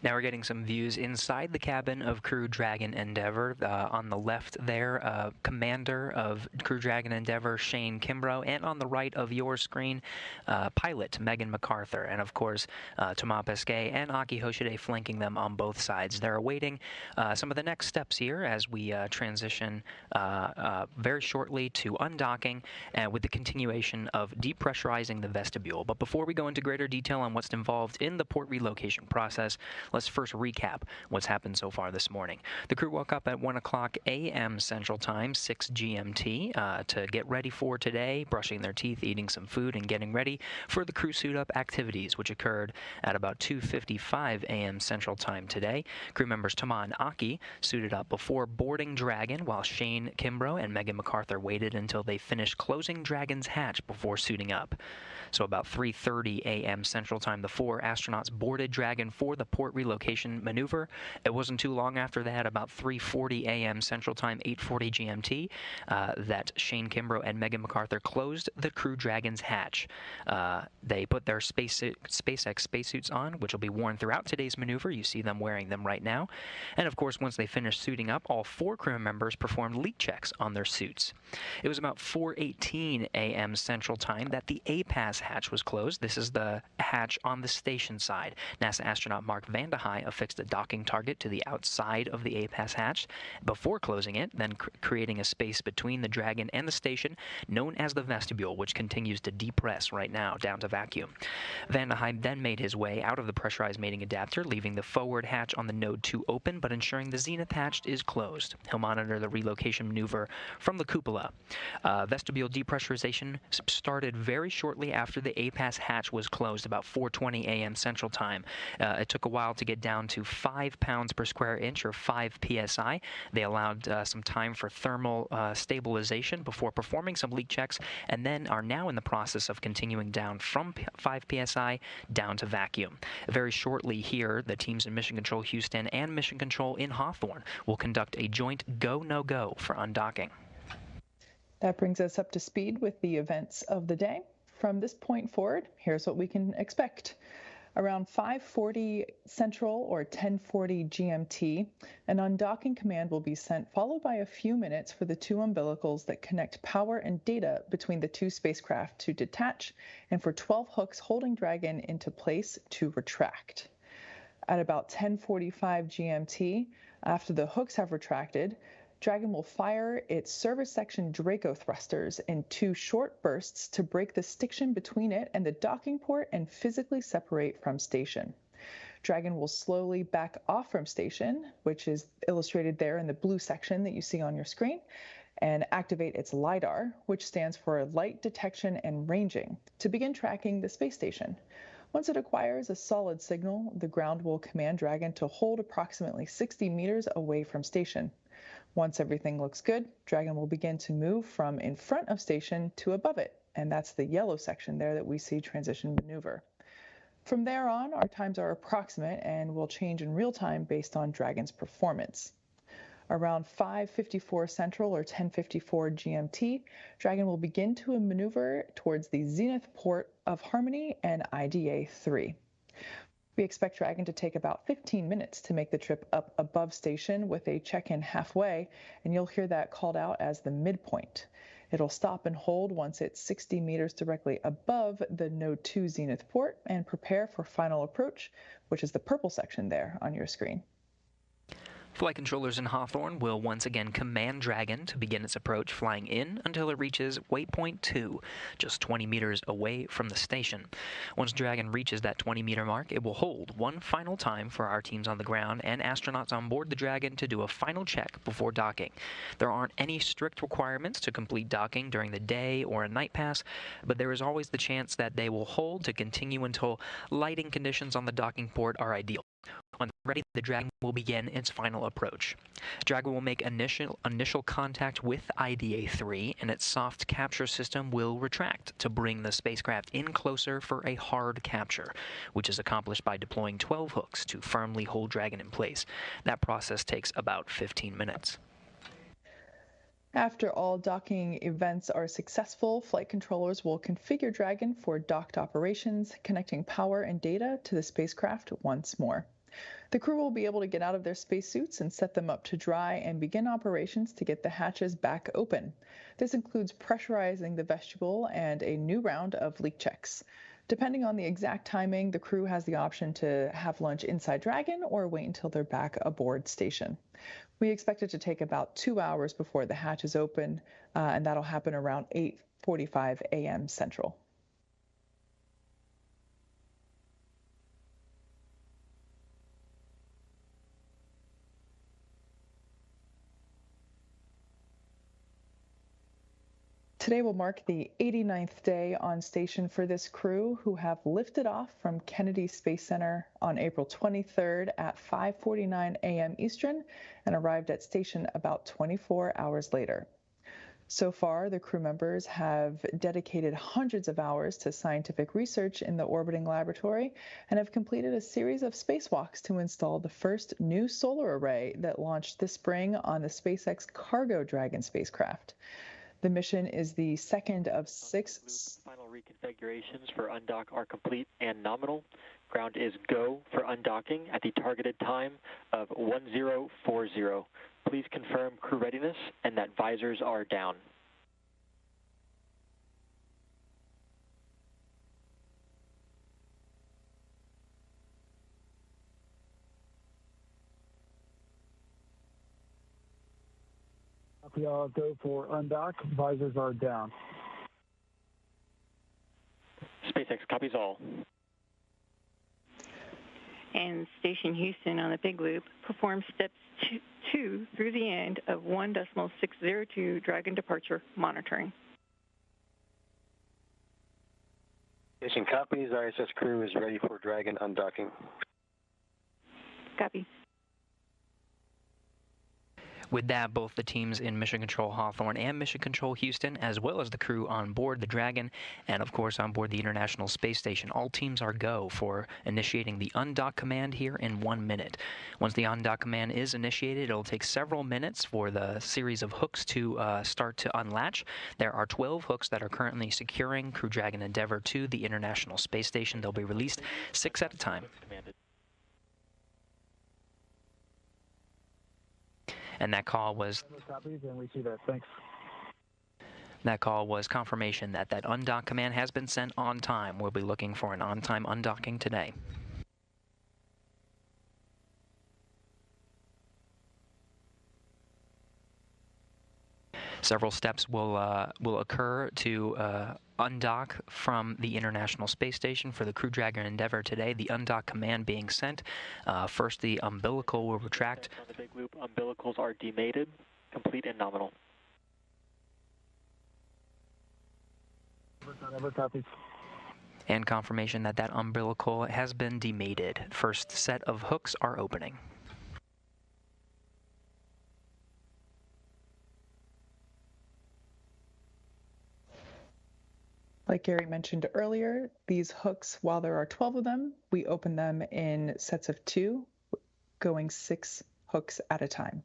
Now we're getting some views inside the cabin of Crew Dragon Endeavour. On the left there, commander of Crew Dragon Endeavour, Shane Kimbrough, and on the right of your screen, pilot Megan MacArthur, and of course Thomas Pesquet and Aki Hoshide flanking them on both sides. They're awaiting some of the next steps here as we transition very shortly to undocking with the continuation of depressurizing the vestibule. But before we go into greater detail on what's involved in the port relocation process, let's first recap what's happened so far this morning. The crew woke up at 1 o'clock a.m. Central Time, 6 GMT, to get ready for today, brushing their teeth, eating some food, and getting ready for the crew suit-up activities, which occurred at about 2:55 a.m. Central Time today. Crew members Tama and Aki suited up before boarding Dragon, while Shane Kimbrough and Megan MacArthur waited until they finished closing Dragon's hatch before suiting up. So about 3:30 a.m. Central Time, the 4 astronauts boarded Dragon for the port relocation maneuver. It wasn't too long after that, about 3:40 a.m. Central Time, 8:40 GMT, that Shane Kimbrough and Megan MacArthur closed the Crew Dragon's hatch. They put their SpaceX spacesuits on, which will be worn throughout today's maneuver. You see them wearing them right now. And of course, once they finished suiting up, all 4 crew members performed leak checks on their suits. It was about 4:18 a.m. Central Time that the APAS hatch was closed. This is the hatch on the station side. NASA astronaut Mark Vande Hei affixed a docking target to the outside of the APAS hatch before closing it, then creating a space between the Dragon and the station known as the vestibule, which continues to depress right now down to vacuum. Vande Hei then made his way out of the pressurized mating adapter, leaving the forward hatch on the Node 2 open, but ensuring the zenith hatch is closed. He'll monitor the relocation maneuver from the cupola. Vestibule depressurization started very shortly after the APAS hatch was closed, about 4:20 a.m. Central Time. It took a while to get down to 5 pounds per square inch, or 5 psi. They allowed some time for thermal stabilization before performing some leak checks, and then are now in the process of continuing down from 5 psi down to vacuum. Very shortly here, the teams in Mission Control Houston and Mission Control in Hawthorne will conduct a joint go-no-go for undocking. That brings us up to speed with the events of the day. From this point forward, here's what we can expect. Around 5:40 Central or 10:40 GMT, an undocking command will be sent, followed by a few minutes for the 2 umbilicals that connect power and data between the 2 spacecraft to detach, and for 12 hooks holding Dragon into place to retract. At about 10:45 GMT, after the hooks have retracted, Dragon will fire its service section Draco thrusters in 2 short bursts to break the stiction between it and the docking port and physically separate from station. Dragon will slowly back off from station, which is illustrated there in the blue section that you see on your screen, and activate its LiDAR, which stands for Light Detection and Ranging, to begin tracking the space station. Once it acquires a solid signal, the ground will command Dragon to hold approximately 60 meters away from station. Once everything looks good, Dragon will begin to move from in front of station to above it, and that's the yellow section there that we see transition maneuver. From there on, our times are approximate and will change in real time based on Dragon's performance. Around 5:54 Central or 10:54 GMT, Dragon will begin to maneuver towards the zenith port of Harmony and IDA-3. We expect Dragon to take about 15 minutes to make the trip up above station with a check-in halfway, and you'll hear that called out as the midpoint. It'll stop and hold once it's 60 meters directly above the Node 2 zenith port and prepare for final approach, which is the purple section there on your screen. Flight controllers in Hawthorne will once again command Dragon to begin its approach, flying in until it reaches waypoint 2, just 20 meters away from the station. Once Dragon reaches that 20-meter mark, it will hold one final time for our teams on the ground and astronauts on board the Dragon to do a final check before docking. There aren't any strict requirements to complete docking during the day or a night pass, but there is always the chance that they will hold to continue until lighting conditions on the docking port are ideal. Once ready, the Dragon will begin its final approach. Dragon will make initial contact with IDA-3, and its soft capture system will retract to bring the spacecraft in closer for a hard capture, which is accomplished by deploying 12 hooks to firmly hold Dragon in place. That process takes about 15 minutes. After all docking events are successful, flight controllers will configure Dragon for docked operations, connecting power and data to the spacecraft once more. The crew will be able to get out of their spacesuits and set them up to dry and begin operations to get the hatches back open. This includes pressurizing the vestibule and a new round of leak checks. Depending on the exact timing, the crew has the option to have lunch inside Dragon or wait until they're back aboard station. We expect it to take about 2 hours before the hatches open, and that'll happen around 8:45 a.m. Central. Today will mark the 89th day on station for this crew, who have lifted off from Kennedy Space Center on April 23rd at 5:49 a.m. Eastern and arrived at station about 24 hours later. So far, the crew members have dedicated hundreds of hours to scientific research in the orbiting laboratory and have completed a series of spacewalks to install the first new solar array that launched this spring on the SpaceX Cargo Dragon spacecraft. The mission is the second of 6. Final reconfigurations for undock are complete and nominal. Ground is go for undocking at the targeted time of 1040. Please confirm crew readiness and that visors are down. Copy all, go for undock, visors are down. SpaceX copies all. And Station Houston on the Big Loop performs steps 2 through the end of 1.602 Dragon departure monitoring. Station copies. ISS crew is ready for Dragon undocking. Copy. With that, both the teams in Mission Control Hawthorne and Mission Control Houston, as well as the crew on board the Dragon and, of course, on board the International Space Station, all teams are go for initiating the undock command here in 1 minute. Once the undock command is initiated, it'll take several minutes for the series of hooks to start to unlatch. There are 12 hooks that are currently securing Crew Dragon Endeavour to the International Space Station. They'll be released 6 at a time. And that call was confirmation that that undock command has been sent on time. We'll be looking for an on-time undocking today. Several steps will occur to undock from the International Space Station for the Crew Dragon Endeavour today. The undock command being sent. First, the umbilical will retract. On the big loop, umbilicals are demated, complete and nominal. And confirmation that that umbilical has been demated. First set of hooks are opening. Like Gary mentioned earlier, these hooks, while there are 12 of them, we open them in sets of 2, going 6 hooks at a time.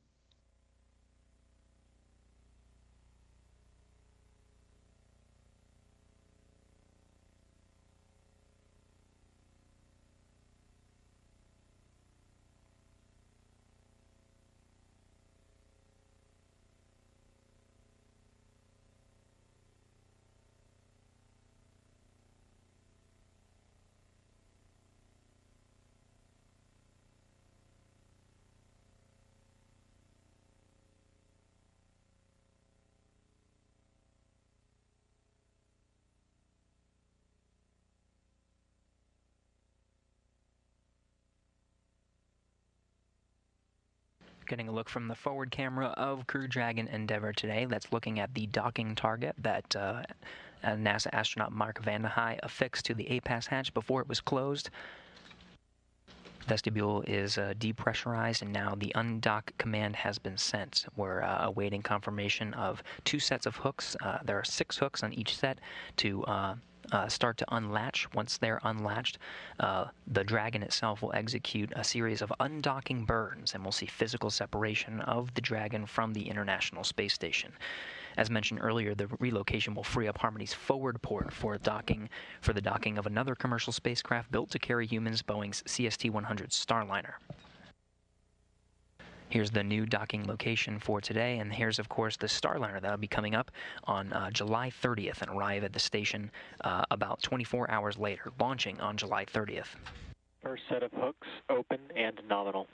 Getting a look from the forward camera of Crew Dragon Endeavour today. That's looking at the docking target that NASA astronaut Mark Vande Hei affixed to the APAS hatch before it was closed. Vestibule is depressurized, and now the undock command has been sent. We're awaiting confirmation of 2 sets of hooks. There are 6 hooks on each set to start to unlatch. Once they're unlatched, the Dragon itself will execute a series of undocking burns, and we'll see physical separation of the Dragon from the International Space Station. As mentioned earlier, the relocation will free up Harmony's forward port for the docking of another commercial spacecraft built to carry humans, Boeing's CST-100 Starliner. Here's the new docking location for today, and here's, of course, the Starliner that'll be coming up on July 30th and arrive at the station about 24 hours later, launching on July 30th. First set of hooks open and nominal.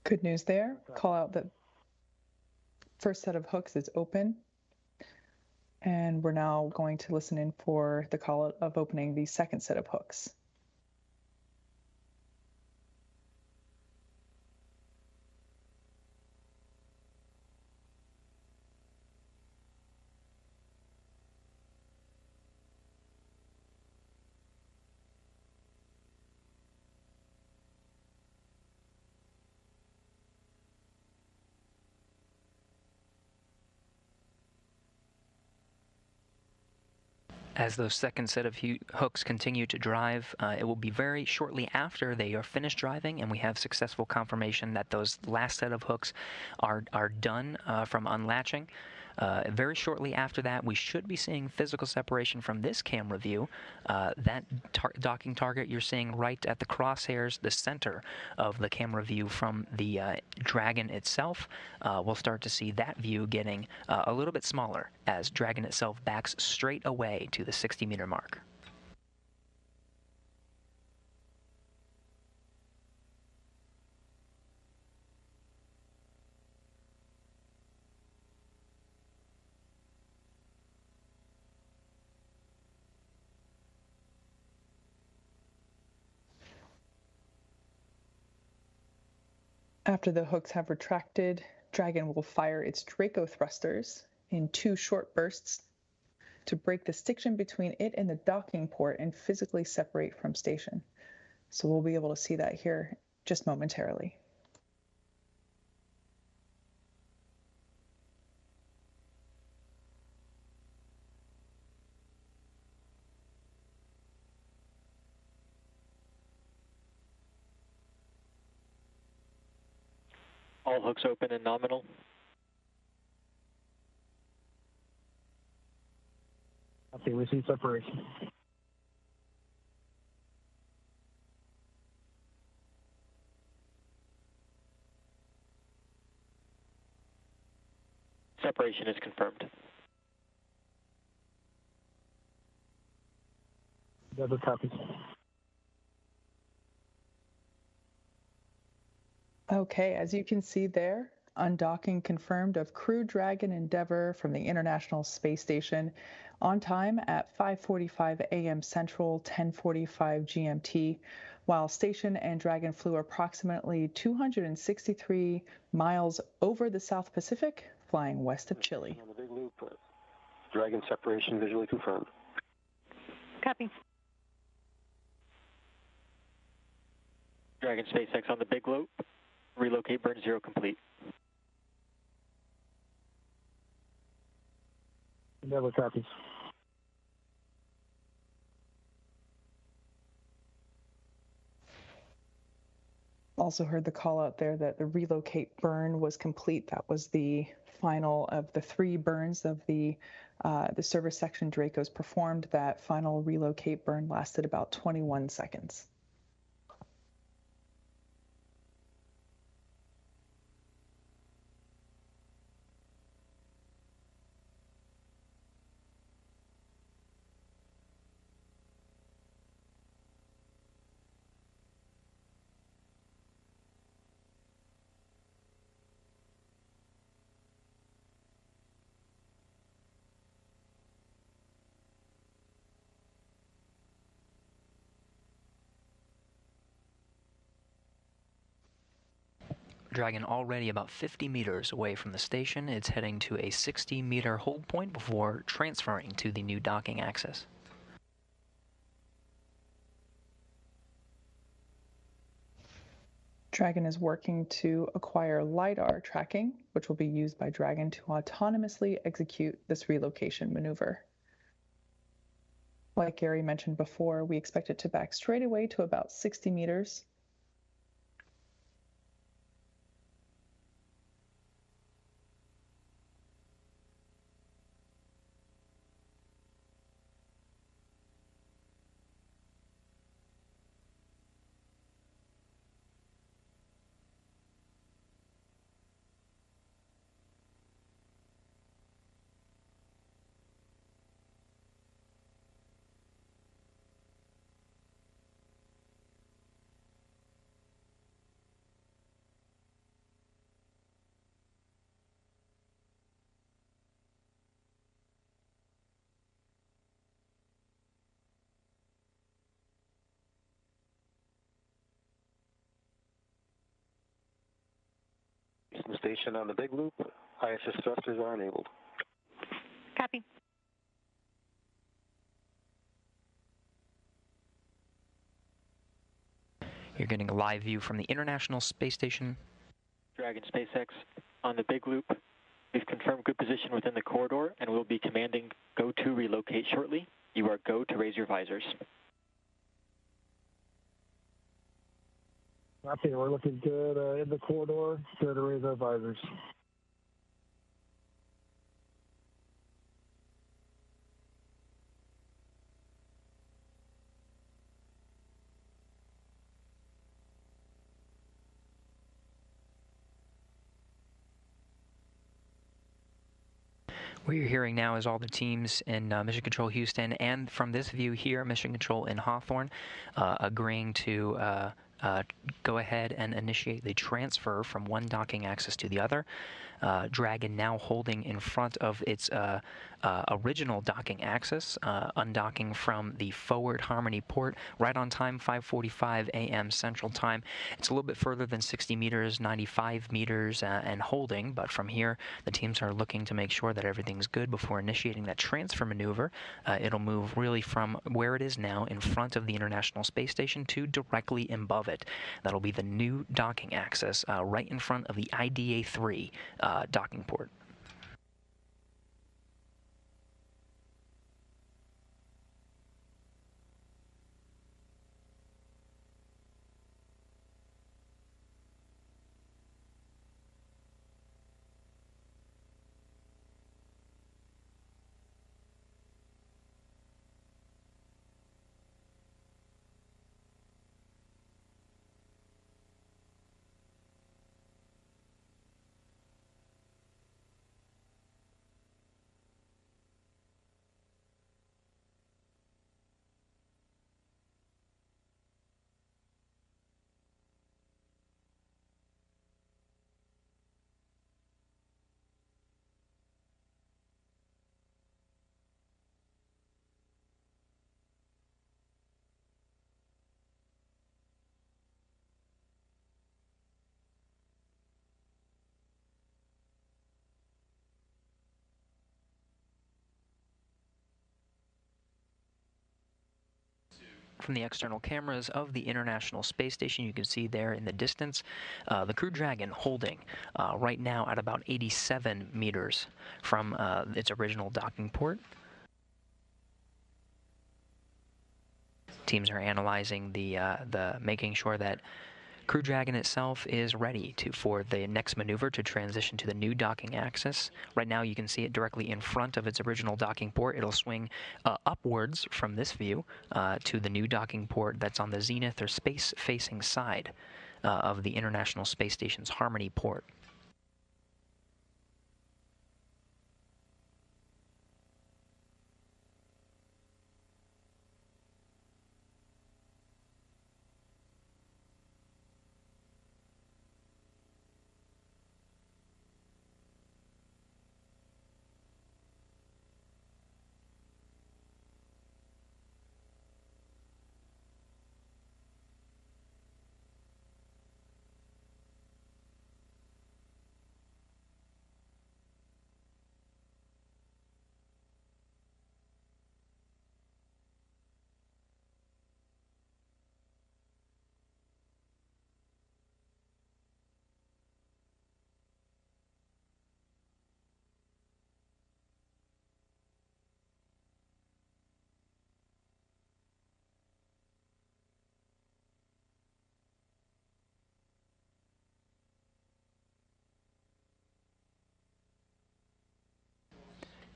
Good news there. Call out that first set of hooks is open, and we're now going to listen in for the call out of opening the second set of hooks. As those second set of hooks continue to drive, it will be very shortly after they are finished driving and we have successful confirmation that those last set of hooks are done from unlatching. Very shortly after that, we should be seeing physical separation from this camera view. That docking target you're seeing right at the crosshairs, the center of the camera view from the Dragon itself. We'll start to see that view getting a little bit smaller as Dragon itself backs straight away to the 60-meter mark. After the hooks have retracted, Dragon will fire its Draco thrusters in 2 short bursts to break the stiction between it and the docking port and physically separate from station. So we'll be able to see that here just momentarily. All hooks open and nominal. Okay, we see separation. Separation is confirmed. Double copy. Okay, as you can see there, undocking confirmed of Crew Dragon Endeavour from the International Space Station on time at 5:45 a.m. Central, 10:45 GMT, while station and Dragon flew approximately 263 miles over the South Pacific, flying west of Chile. On the big loop, Dragon separation visually confirmed. Copy. Dragon SpaceX on the big loop. Relocate burn 0 complete. Double copies. Also heard the call out there that the relocate burn was complete. That was the final of the 3 burns of the service section Dracos performed. That final relocate burn lasted about 21 seconds. Dragon already about 50 meters away from the station. It's heading to a 60-meter hold point before transferring to the new docking axis. Dragon is working to acquire LiDAR tracking, which will be used by Dragon to autonomously execute this relocation maneuver. Like Gary mentioned before, we expect it to back straight away to about 60 meters. station on the big loop. ISS thrusters are enabled. Copy. You're getting a live view from the International Space Station. Dragon SpaceX on the big loop. We've confirmed good position within the corridor, and we'll be commanding go to relocate shortly. You are go to raise your visors. Okay, we're looking good in the corridor. Good to raise our visors. What you're hearing now is all the teams in Mission Control Houston and from this view here, Mission Control in Hawthorne, agreeing to go ahead and initiate the transfer from one docking axis to the other. Dragon now holding in front of its original docking axis, undocking from the forward Harmony port right on time, 5:45 a.m. Central Time. It's a little bit further than 60 meters, 95 meters, and holding, but from here the teams are looking to make sure that everything's good before initiating that transfer maneuver. It'll move really from where it is now in front of the International Space Station to directly above it. That'll be the new docking axis right in front of the IDA-3 docking port. From the external cameras of the International Space Station, you can see there in the distance the Crew Dragon holding right now at about 87 meters from its original docking port. Teams are analyzing the making sure that Crew Dragon itself is ready for the next maneuver to transition to the new docking axis. Right now you can see it directly in front of its original docking port. It'll swing upwards from this view to the new docking port that's on the zenith or space-facing side of the International Space Station's Harmony port.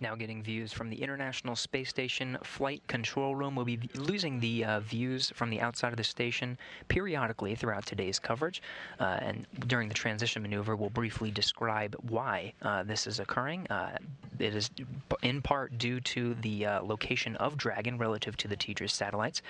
Now getting views from the International Space Station flight control room. We'll be losing the views from the outside of the station periodically throughout today's coverage. And during the transition maneuver, we'll briefly describe why this is occurring. It is in part due to the location of Dragon relative to the Tejas satellites.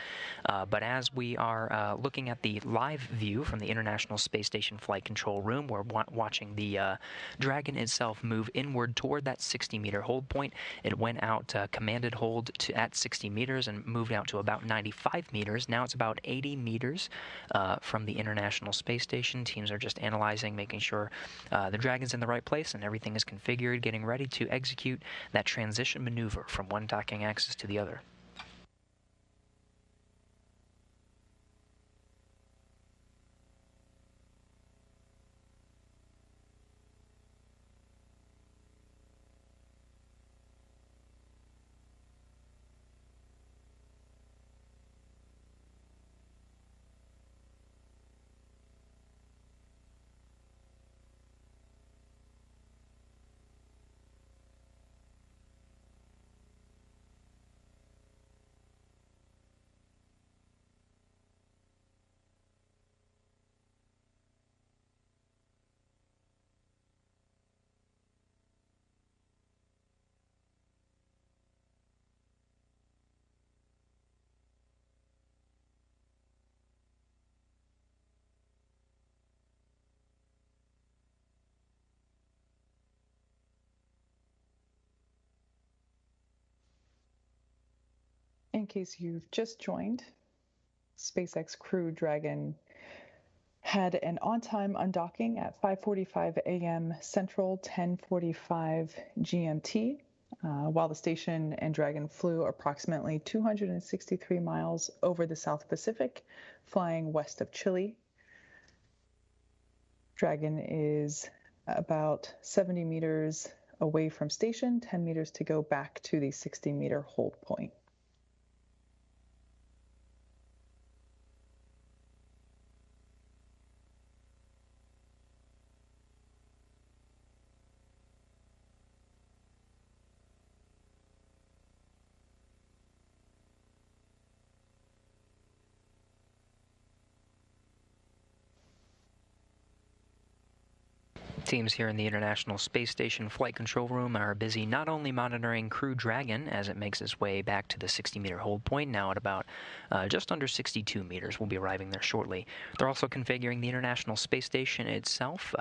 But as we are looking at the live view from the International Space Station flight control room, we're watching the Dragon itself move inward toward that 60-meter hold point. point. It went out commanded hold at 60 meters and moved out to about 95 meters. Now it's about 80 meters from the International Space Station. Teams are just analyzing, making sure the Dragon's in the right place and everything is configured, getting ready to execute that transition maneuver from one docking axis to the other. In case you've just joined, SpaceX Crew Dragon had an on-time undocking at 5:45 a.m. Central, 10:45 GMT, while the station and Dragon flew approximately 263 miles over the South Pacific, flying west of Chile. Dragon is about 70 meters away from station, 10 meters to go back to the 60-meter hold point. Teams here in the International Space Station Flight Control Room are busy not only monitoring Crew Dragon as it makes its way back to the 60-meter hold point, now at about just under 62 meters. We'll be arriving there shortly. They're also configuring the International Space Station itself.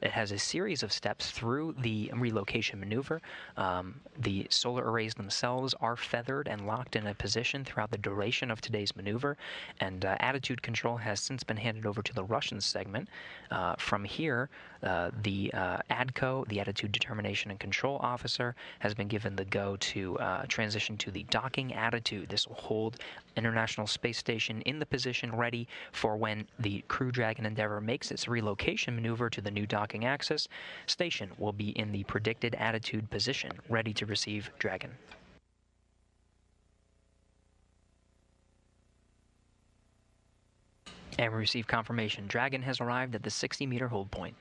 It has a series of steps through the relocation maneuver. The solar arrays themselves are feathered and locked in a position throughout the duration of today's maneuver, and attitude control has since been handed over to the Russian segment. From here, the ADCO, the Attitude Determination and Control Officer, has been given the go to transition to the docking attitude. This will hold International Space Station in the position ready for when the Crew Dragon Endeavour makes its relocation maneuver to the new docking axis. Station will be in the predicted attitude position, ready to receive Dragon. And we receive confirmation. Dragon has arrived at the 60-meter hold point.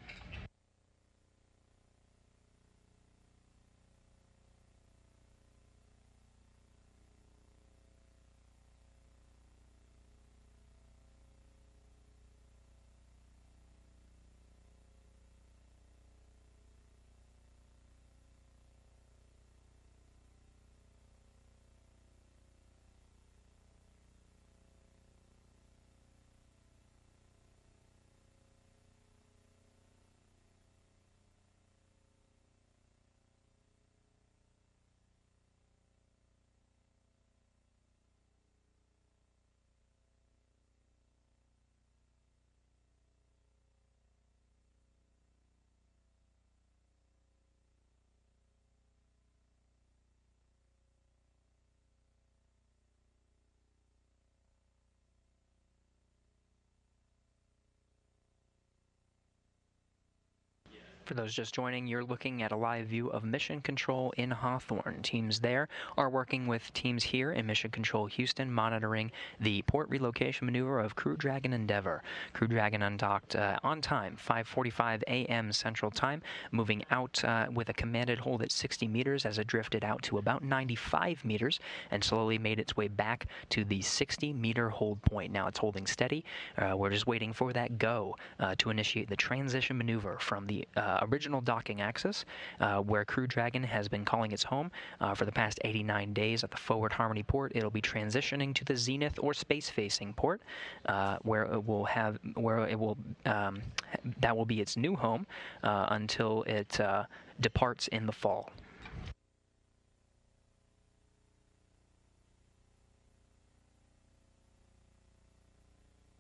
For those just joining, you're looking at a live view of Mission Control in Hawthorne. Teams there are working with teams here in Mission Control Houston, monitoring the port relocation maneuver of Crew Dragon Endeavour. Crew Dragon undocked on time, 5:45 a.m. Central Time, moving out with a commanded hold at 60 meters as it drifted out to about 95 meters and slowly made its way back to the 60-meter hold point. Now it's holding steady. We're just waiting for that go to initiate the transition maneuver from the original docking axis, where Crew Dragon has been calling its home for the past 89 days at the Forward Harmony port. It'll be transitioning to the Zenith or space-facing port, that will be its new home until it departs in the fall.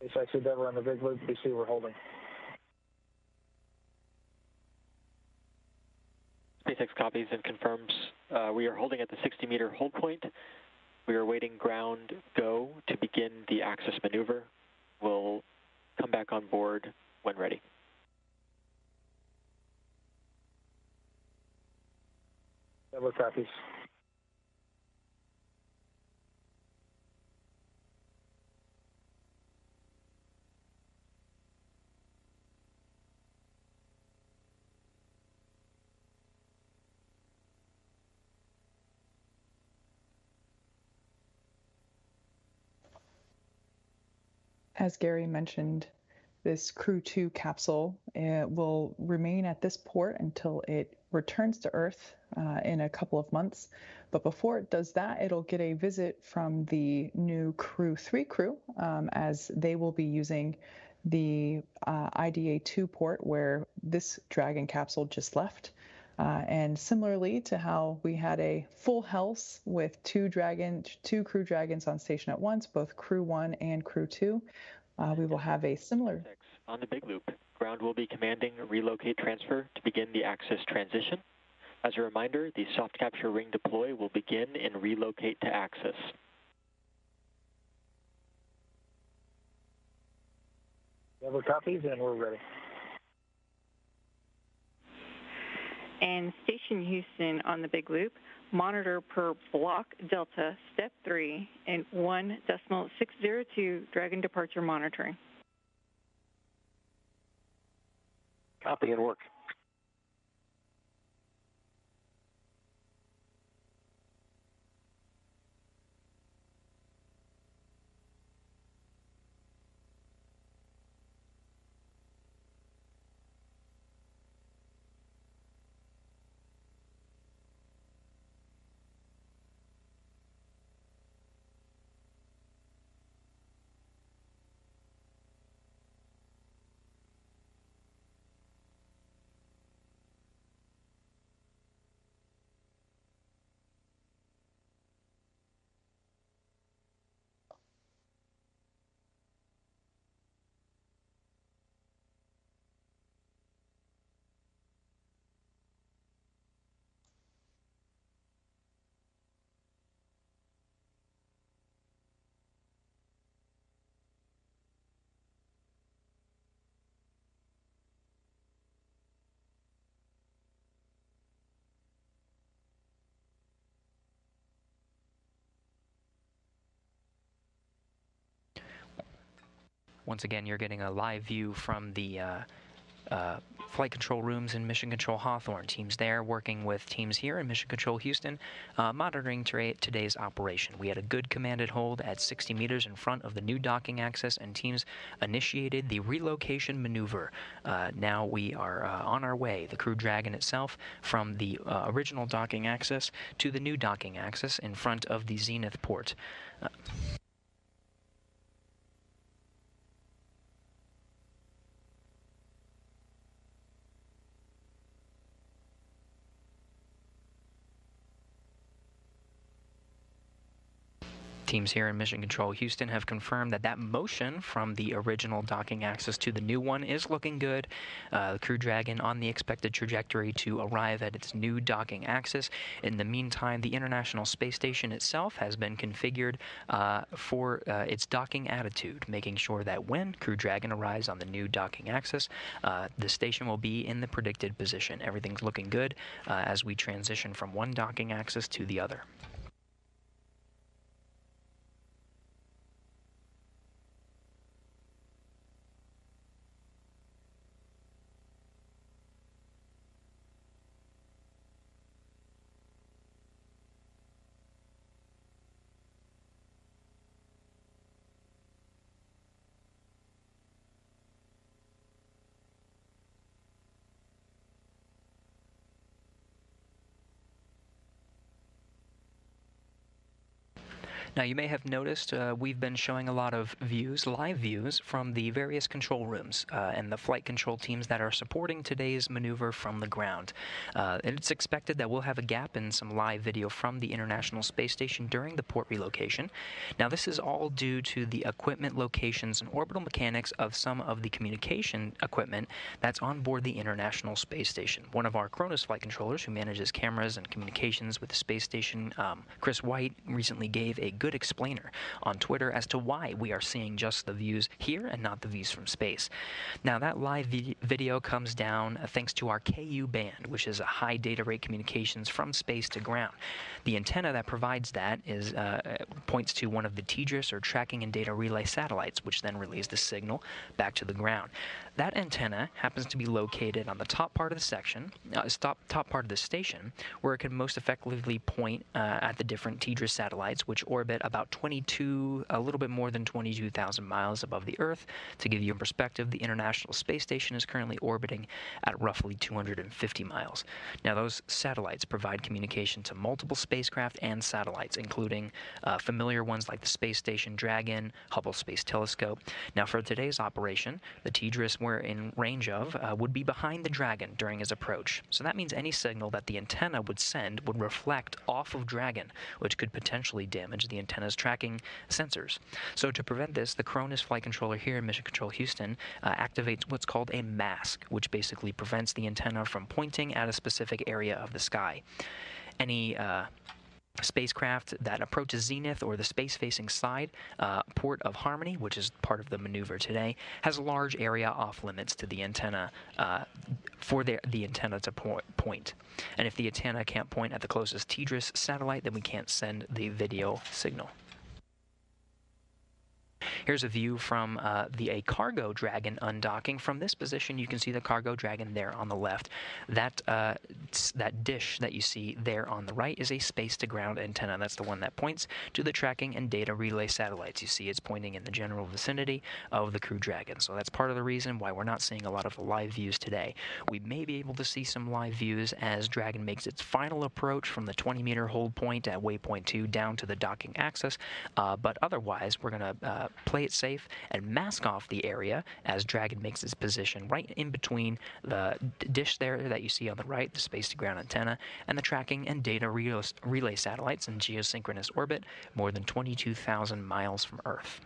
SpaceX Endeavour on the big loop. BC, we're holding. SpaceX copies and confirms we are holding at the 60-meter hold point. We are awaiting ground go to begin the access maneuver. We'll come back on board when ready. Endeavour copies. As Gary mentioned, this Crew 2 capsule will remain at this port until it returns to Earth in a couple of months. But before it does that, it'll get a visit from the new Crew 3 crew, as they will be using the IDA 2 port where this Dragon capsule just left. And similarly to how we had a full house with two Crew Dragons on station at once, both Crew 1 and Crew 2, we will have a similar... On the big loop, ground will be commanding relocate transfer to begin the access transition. As a reminder, the soft capture ring deploy will begin in relocate to access. Endeavour copies, and we're ready. And Station Houston on the big loop, monitor per block Delta, step 3, and 1.602 Dragon departure monitoring. Copy and work. Once again, you're getting a live view from the flight control rooms in Mission Control Hawthorne. Teams there working with teams here in Mission Control Houston, monitoring today's operation. We had a good commanded hold at 60 meters in front of the new docking access, and teams initiated the relocation maneuver. Now we are on our way, the Crew Dragon itself, from the original docking access to the new docking access in front of the Zenith port. Teams here in Mission Control Houston have confirmed that motion from the original docking access to the new one is looking good. The Crew Dragon on the expected trajectory to arrive at its new docking access. In the meantime, the International Space Station itself has been configured for its docking attitude, making sure that when Crew Dragon arrives on the new docking access, the station will be in the predicted position. Everything's looking good as we transition from one docking access to the other. Now, you may have noticed we've been showing a lot of views, live views, from the various control rooms and the flight control teams that are supporting today's maneuver from the ground. It's expected that we'll have a gap in some live video from the International Space Station during the port relocation. Now, this is all due to the equipment locations and orbital mechanics of some of the communication equipment that's on board the International Space Station. One of our Cronus flight controllers, who manages cameras and communications with the space station, Chris White, recently gave a good explainer on Twitter as to why we are seeing just the views here and not the views from space. Now, that live video comes down thanks to our KU band, which is a high data rate communications from space to ground. The antenna that provides that is points to one of the TDRS, or tracking and data relay satellites, which then relays the signal back to the ground. That antenna happens to be located on the top part of the section, top part of the station, where it can most effectively point at the different TDRS satellites, which orbit about a little bit more than 22,000 miles above the Earth. To give you a perspective, the International Space Station is currently orbiting at roughly 250 miles. Now, those satellites provide communication to multiple spacecraft and satellites, including familiar ones like the Space Station Dragon, Hubble Space Telescope. Now, for today's operation, the TDRS we're in range of would be behind the Dragon during his approach. So that means any signal that the antenna would send would reflect off of Dragon, which could potentially damage the antenna's tracking sensors. So to prevent this, the Cronus flight controller here in Mission Control Houston activates what's called a mask, which basically prevents the antenna from pointing at a specific area of the sky. Any spacecraft that approaches zenith or the space-facing side port of Harmony, which is part of the maneuver today, has a large area off limits to the antenna for the antenna to point. And if the antenna can't point at the closest TDRS satellite, then we can't send the video signal. Here's a view from a cargo Dragon undocking. From this position, you can see the cargo Dragon there on the left. That dish that you see there on the right is a space-to-ground antenna. That's the one that points to the tracking and data relay satellites. You see it's pointing in the general vicinity of the Crew Dragon. So that's part of the reason why we're not seeing a lot of the live views today. We may be able to see some live views as Dragon makes its final approach from the 20-meter hold point at waypoint 2 down to the docking axis, but otherwise we're going to play it safe and mask off the area as Dragon makes its position right in between the dish there that you see on the right, the space-to-ground antenna, and the tracking and data relay satellites in geosynchronous orbit more than 22,000 miles from Earth.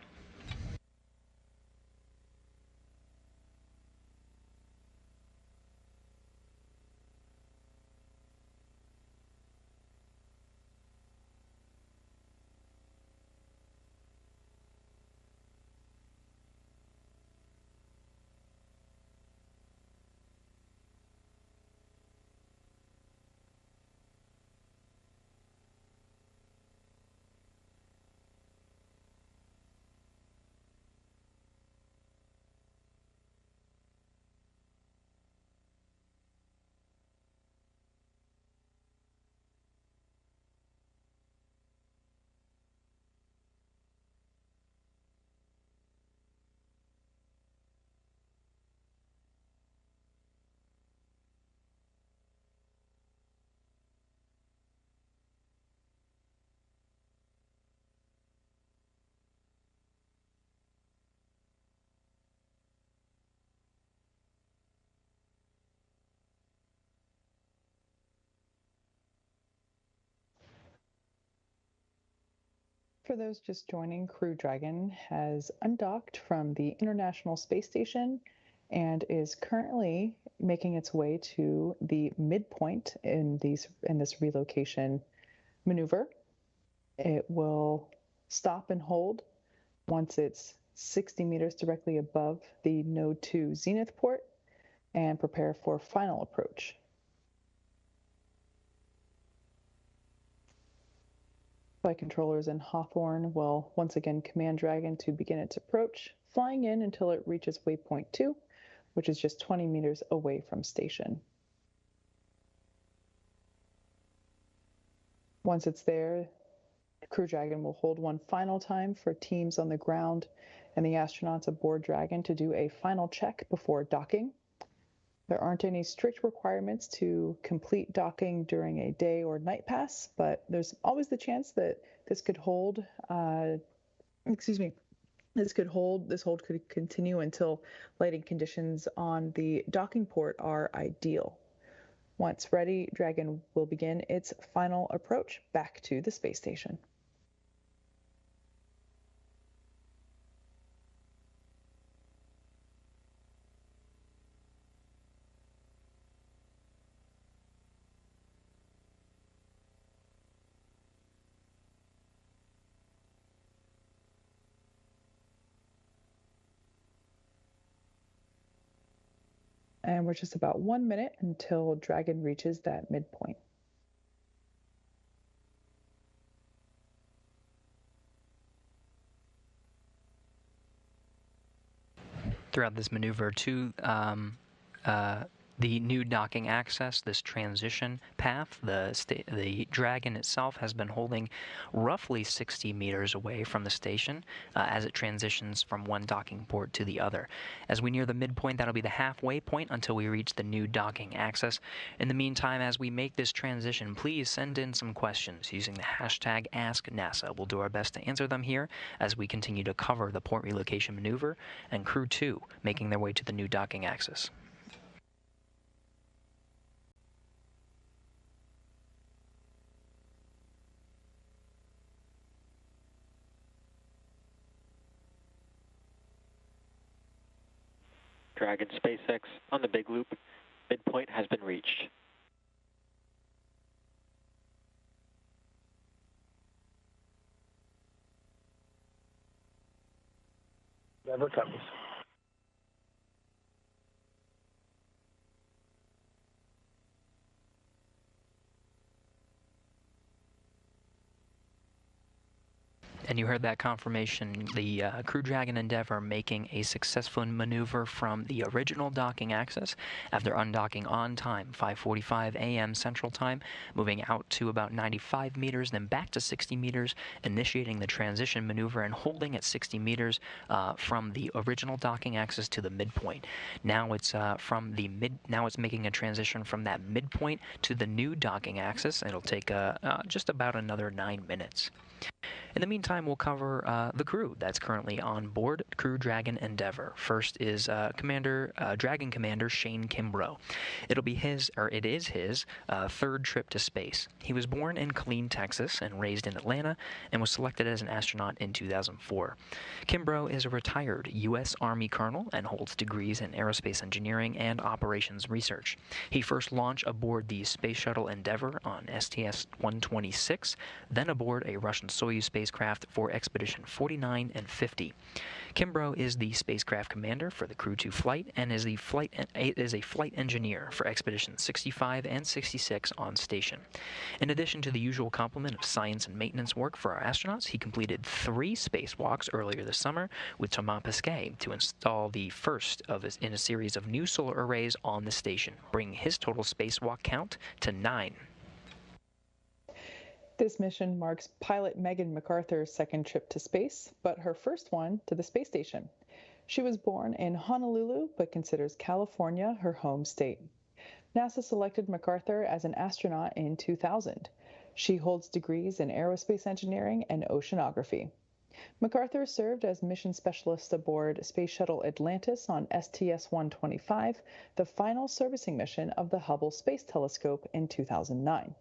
For those just joining, Crew Dragon has undocked from the International Space Station and is currently making its way to the midpoint in this relocation maneuver. It will stop and hold once it's 60 meters directly above the Node 2 zenith port and prepare for final approach. Flight controllers in Hawthorne will once again command Dragon to begin its approach, flying in until it reaches waypoint 2, which is just 20 meters away from station. Once it's there, Crew Dragon will hold one final time for teams on the ground and the astronauts aboard Dragon to do a final check before docking. There aren't any strict requirements to complete docking during a day or night pass, but there's always the chance that This could hold, this hold could continue until lighting conditions on the docking port are ideal. Once ready, Dragon will begin its final approach back to the space station. And we're just about 1 minute until Dragon reaches that midpoint. Throughout this maneuver to the new docking access, this transition path, the Dragon itself has been holding roughly 60 meters away from the station as it transitions from one docking port to the other. As we near the midpoint, that'll be the halfway point until we reach the new docking access. In the meantime, as we make this transition, please send in some questions using the hashtag AskNASA. We'll do our best to answer them here as we continue to cover the port relocation maneuver and Crew 2 making their way to the new docking access. Dragon SpaceX on the big loop. Midpoint has been reached. Never comes. And you heard that confirmation, the Crew Dragon Endeavour making a successful maneuver from the original docking axis after undocking on time, 5:45 a.m. Central Time, moving out to about 95 meters, then back to 60 meters, initiating the transition maneuver and holding at 60 meters from the original docking axis to the midpoint. Now it's now it's making a transition from that midpoint to the new docking axis. It'll take just about another 9 minutes. In the meantime, we'll cover the crew that's currently on board Crew Dragon Endeavour. First is Dragon Commander Shane Kimbrough. It is his third trip to space. He was born in Killeen, Texas, and raised in Atlanta, and was selected as an astronaut in 2004. Kimbrough is a retired U.S. Army colonel and holds degrees in aerospace engineering and operations research. He first launched aboard the Space Shuttle Endeavour on STS-126, then aboard a Russian Soyuz spacecraft for Expedition 49 and 50. Kimbrough is the spacecraft commander for the Crew 2 flight and is a flight engineer for Expedition 65 and 66 on station. In addition to the usual complement of science and maintenance work for our astronauts, he completed 3 spacewalks earlier this summer with Thomas Pesquet to install the first in a series of new solar arrays on the station, bringing his total spacewalk count to 9. This mission marks pilot Megan MacArthur's second trip to space, but her first one to the space station. She was born in Honolulu, but considers California her home state. NASA selected MacArthur as an astronaut in 2000. She holds degrees in aerospace engineering and oceanography. MacArthur served as mission specialist aboard Space Shuttle Atlantis on STS-125, the final servicing mission of the Hubble Space Telescope in 2009.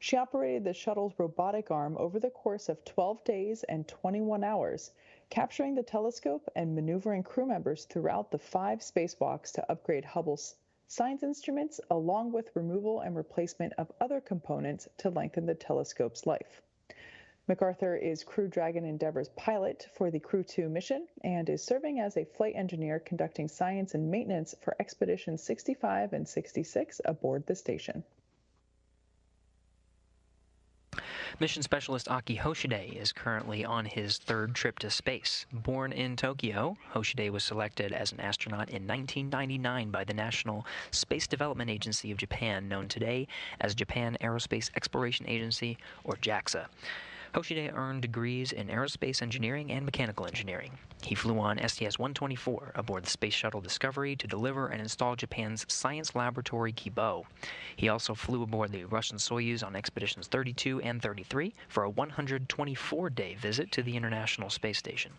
She operated the shuttle's robotic arm over the course of 12 days and 21 hours, capturing the telescope and maneuvering crew members throughout the 5 spacewalks to upgrade Hubble's science instruments, along with removal and replacement of other components to lengthen the telescope's life. MacArthur is Crew Dragon Endeavour's pilot for the Crew 2 mission and is serving as a flight engineer conducting science and maintenance for Expeditions 65 and 66 aboard the station. Mission Specialist Aki Hoshide is currently on his 3rd trip to space. Born in Tokyo, Hoshide was selected as an astronaut in 1999 by the National Space Development Agency of Japan, known today as Japan Aerospace Exploration Agency, or JAXA. Hoshide earned degrees in aerospace engineering and mechanical engineering. He flew on STS-124 aboard the Space Shuttle Discovery to deliver and install Japan's science laboratory Kibo. He also flew aboard the Russian Soyuz on Expeditions 32 and 33 for a 124-day visit to the International Space Station.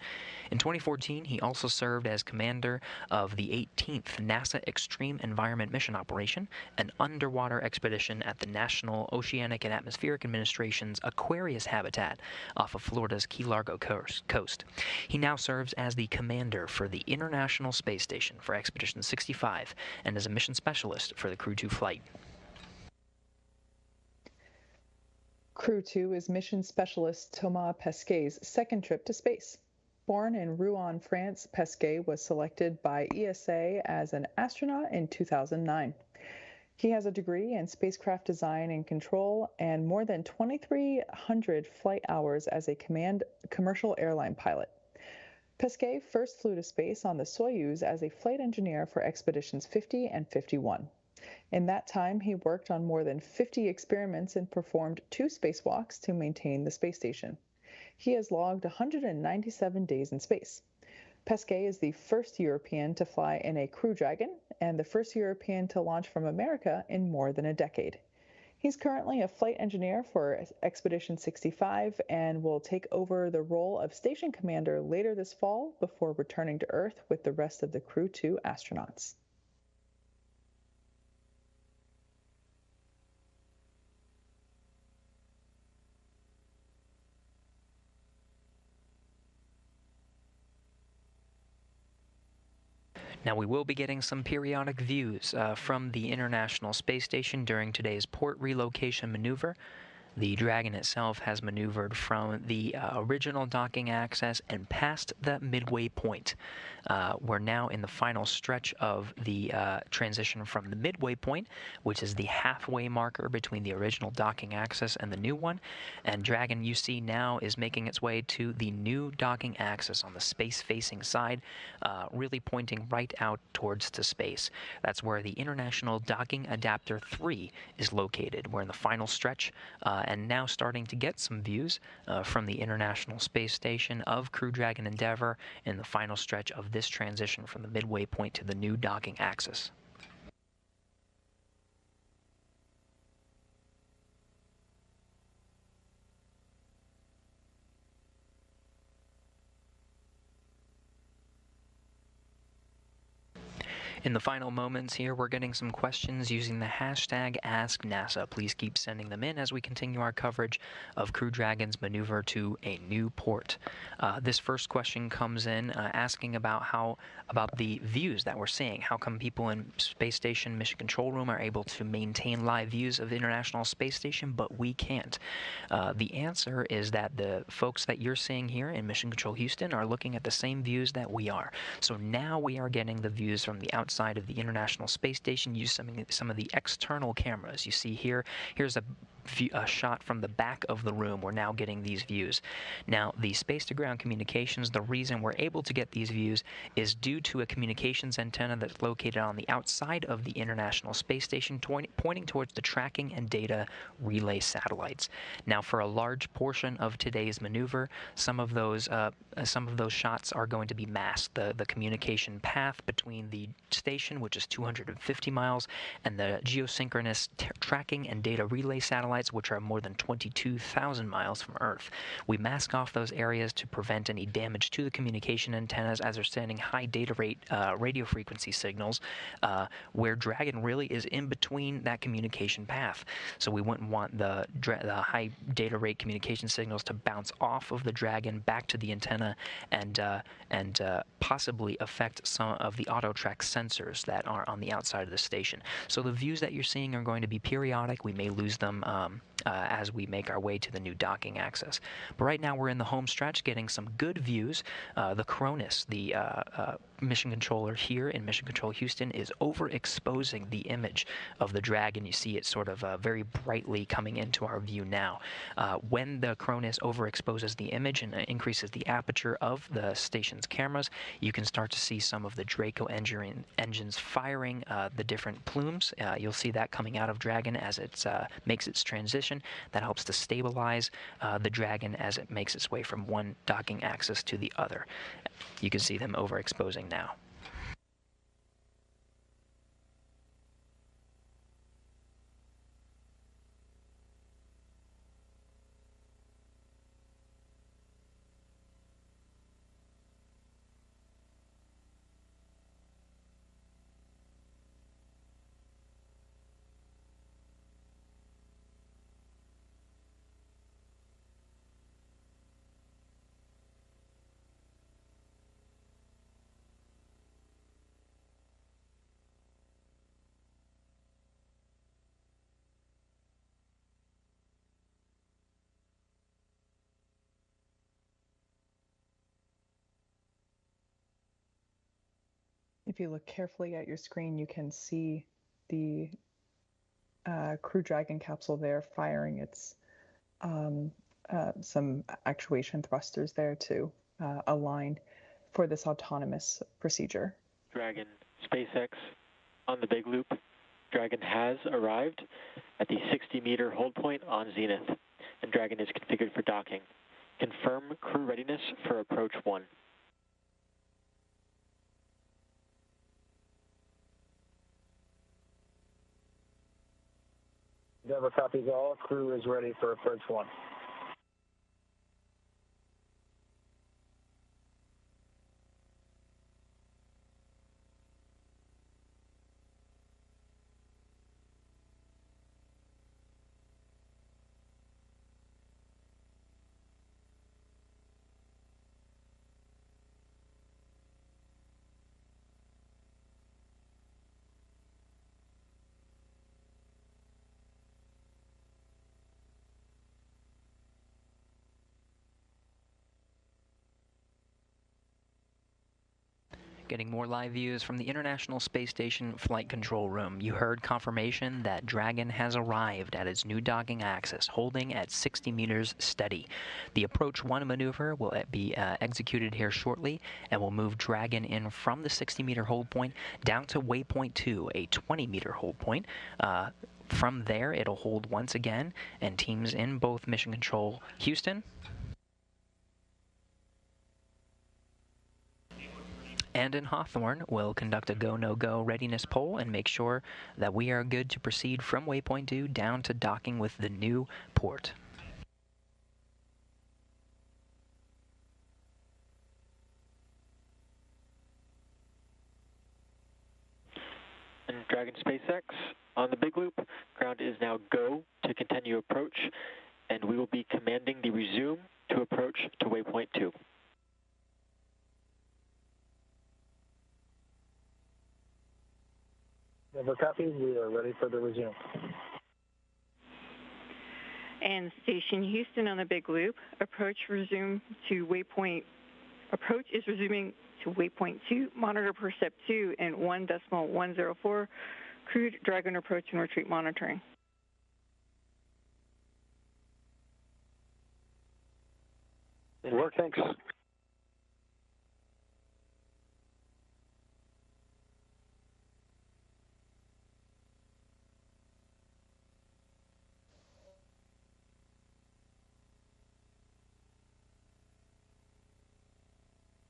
In 2014, he also served as commander of the 18th NASA Extreme Environment Mission Operation, an underwater expedition at the National Oceanic and Atmospheric Administration's Aquarius habitat off of Florida's Key Largo coast. He now serves as the commander for the International Space Station for Expedition 65 and as a mission specialist for the Crew 2 flight. Crew 2 is mission specialist Thomas Pesquet's second trip to space. Born in Rouen, France, Pesquet was selected by ESA as an astronaut in 2009. He has a degree in spacecraft design and control and more than 2,300 flight hours as a commercial airline pilot. Pesquet first flew to space on the Soyuz as a flight engineer for Expeditions 50 and 51. In that time, he worked on more than 50 experiments and performed 2 spacewalks to maintain the space station. He has logged 197 days in space. Pesquet is the first European to fly in a Crew Dragon and the first European to launch from America in more than a decade. He's currently a flight engineer for Expedition 65 and will take over the role of station commander later this fall before returning to Earth with the rest of the Crew 2 astronauts. Now, we will be getting some periodic views from the International Space Station during today's port relocation maneuver. The Dragon itself has maneuvered from the original docking access and past the midway point. We're now in the final stretch of the transition from the midway point, which is the halfway marker between the original docking access and the new one. And Dragon, you see now, is making its way to the new docking access on the space-facing side, really pointing right out towards to space. That's where the International Docking Adapter 3 is located. We're in the final stretch, and now starting to get some views from the International Space Station of Crew Dragon Endeavour in the final stretch of this transition from the midway point to the new docking axis. In the final moments here, we're getting some questions using the hashtag AskNASA. Please keep sending them in as we continue our coverage of Crew Dragon's maneuver to a new port. This first question comes in asking about the views that we're seeing. How come people in Space Station Mission Control Room are able to maintain live views of the International Space Station, but we can't? The answer is that the folks that you're seeing here in Mission Control Houston are looking at the same views that we are. So now we are getting the views from the outside of the International Space Station using some of the external cameras. You see here's a shot from the back of the room. We're now getting these views. Now, the space-to-ground communications, the reason we're able to get these views is due to a communications antenna that's located on the outside of the International Space Station, pointing towards the tracking and data relay satellites. Now, for a large portion of today's maneuver, some of those shots are going to be masked. The communication path between the station, which is 250 miles, and the geosynchronous tracking and data relay satellites, which are more than 22,000 miles from Earth. We mask off those areas to prevent any damage to the communication antennas as they're sending high data rate radio frequency signals, where Dragon really is in between that communication path. So we wouldn't want the high data rate communication signals to bounce off of the Dragon back to the antenna and possibly affect some of the auto track sensors that are on the outside of the station. So the views that you're seeing are going to be periodic. We may lose them as we make our way to the new docking access. But right now we're in the home stretch getting some good views. The Cronus, the mission controller here in Mission Control Houston is overexposing the image of the Dragon. You see it sort of very brightly coming into our view now. When the Cronus overexposes the image and increases the aperture of the station's cameras, you can start to see some of the Draco engines firing the different plumes. You'll see that coming out of Dragon as it makes its transition. That helps to stabilize the Dragon as it makes its way from one docking axis to the other. You can see them overexposing now. If you look carefully at your screen, you can see the Crew Dragon capsule there firing its some actuation thrusters there to align for this autonomous procedure. Dragon, SpaceX on the big loop. Dragon has arrived at the 60-meter hold point on zenith, and Dragon is configured for docking. Confirm crew readiness for approach 1. Endeavor copies all. Crew is ready for approach 1. Getting more live views from the International Space Station Flight Control Room. You heard confirmation that Dragon has arrived at its new docking axis, holding at 60 meters steady. The Approach 1 maneuver will be executed here shortly and will move Dragon in from the 60-meter hold point down to waypoint 2, a 20-meter hold point. From there, it'll hold once again, and teams in both Mission Control Houston and in Hawthorne will conduct a go-no-go readiness poll and make sure that we are good to proceed from waypoint 2 down to docking with the new port. And Dragon SpaceX on the big loop. Ground is now go to continue approach, and we will be commanding the resume to approach to waypoint 2. Endeavor copies. We are ready for the resume. And Station Houston on the big loop. Approach is resuming to waypoint 2. Monitor percept 2 and 1.104. Crew Dragon approach and retreat monitoring. Good work, thanks.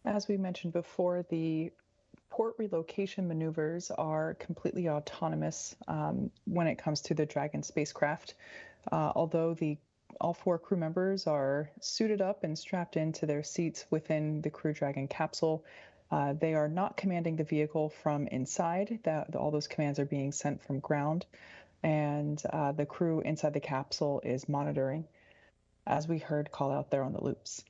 As we mentioned before, the port relocation maneuvers are completely autonomous when it comes to the Dragon spacecraft. Although all 4 crew members are suited up and strapped into their seats within the Crew Dragon capsule, they are not commanding the vehicle from inside. All those commands are being sent from ground, and the crew inside the capsule is monitoring, as we heard call out there on the loops.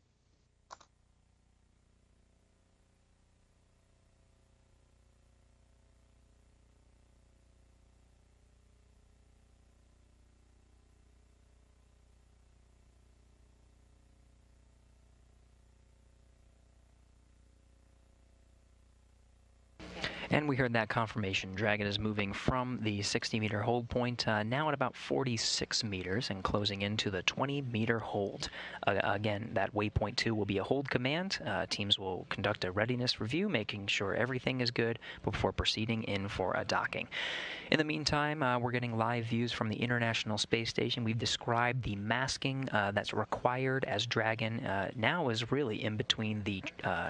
And we heard that confirmation. Dragon is moving from the 60-meter hold point now at about 46 meters and closing into the 20-meter hold. Again, that waypoint 2 will be a hold command. Teams will conduct a readiness review, making sure everything is good before proceeding in for a docking. In the meantime, we're getting live views from the International Space Station. We've described the masking that's required as Dragon now is really in between the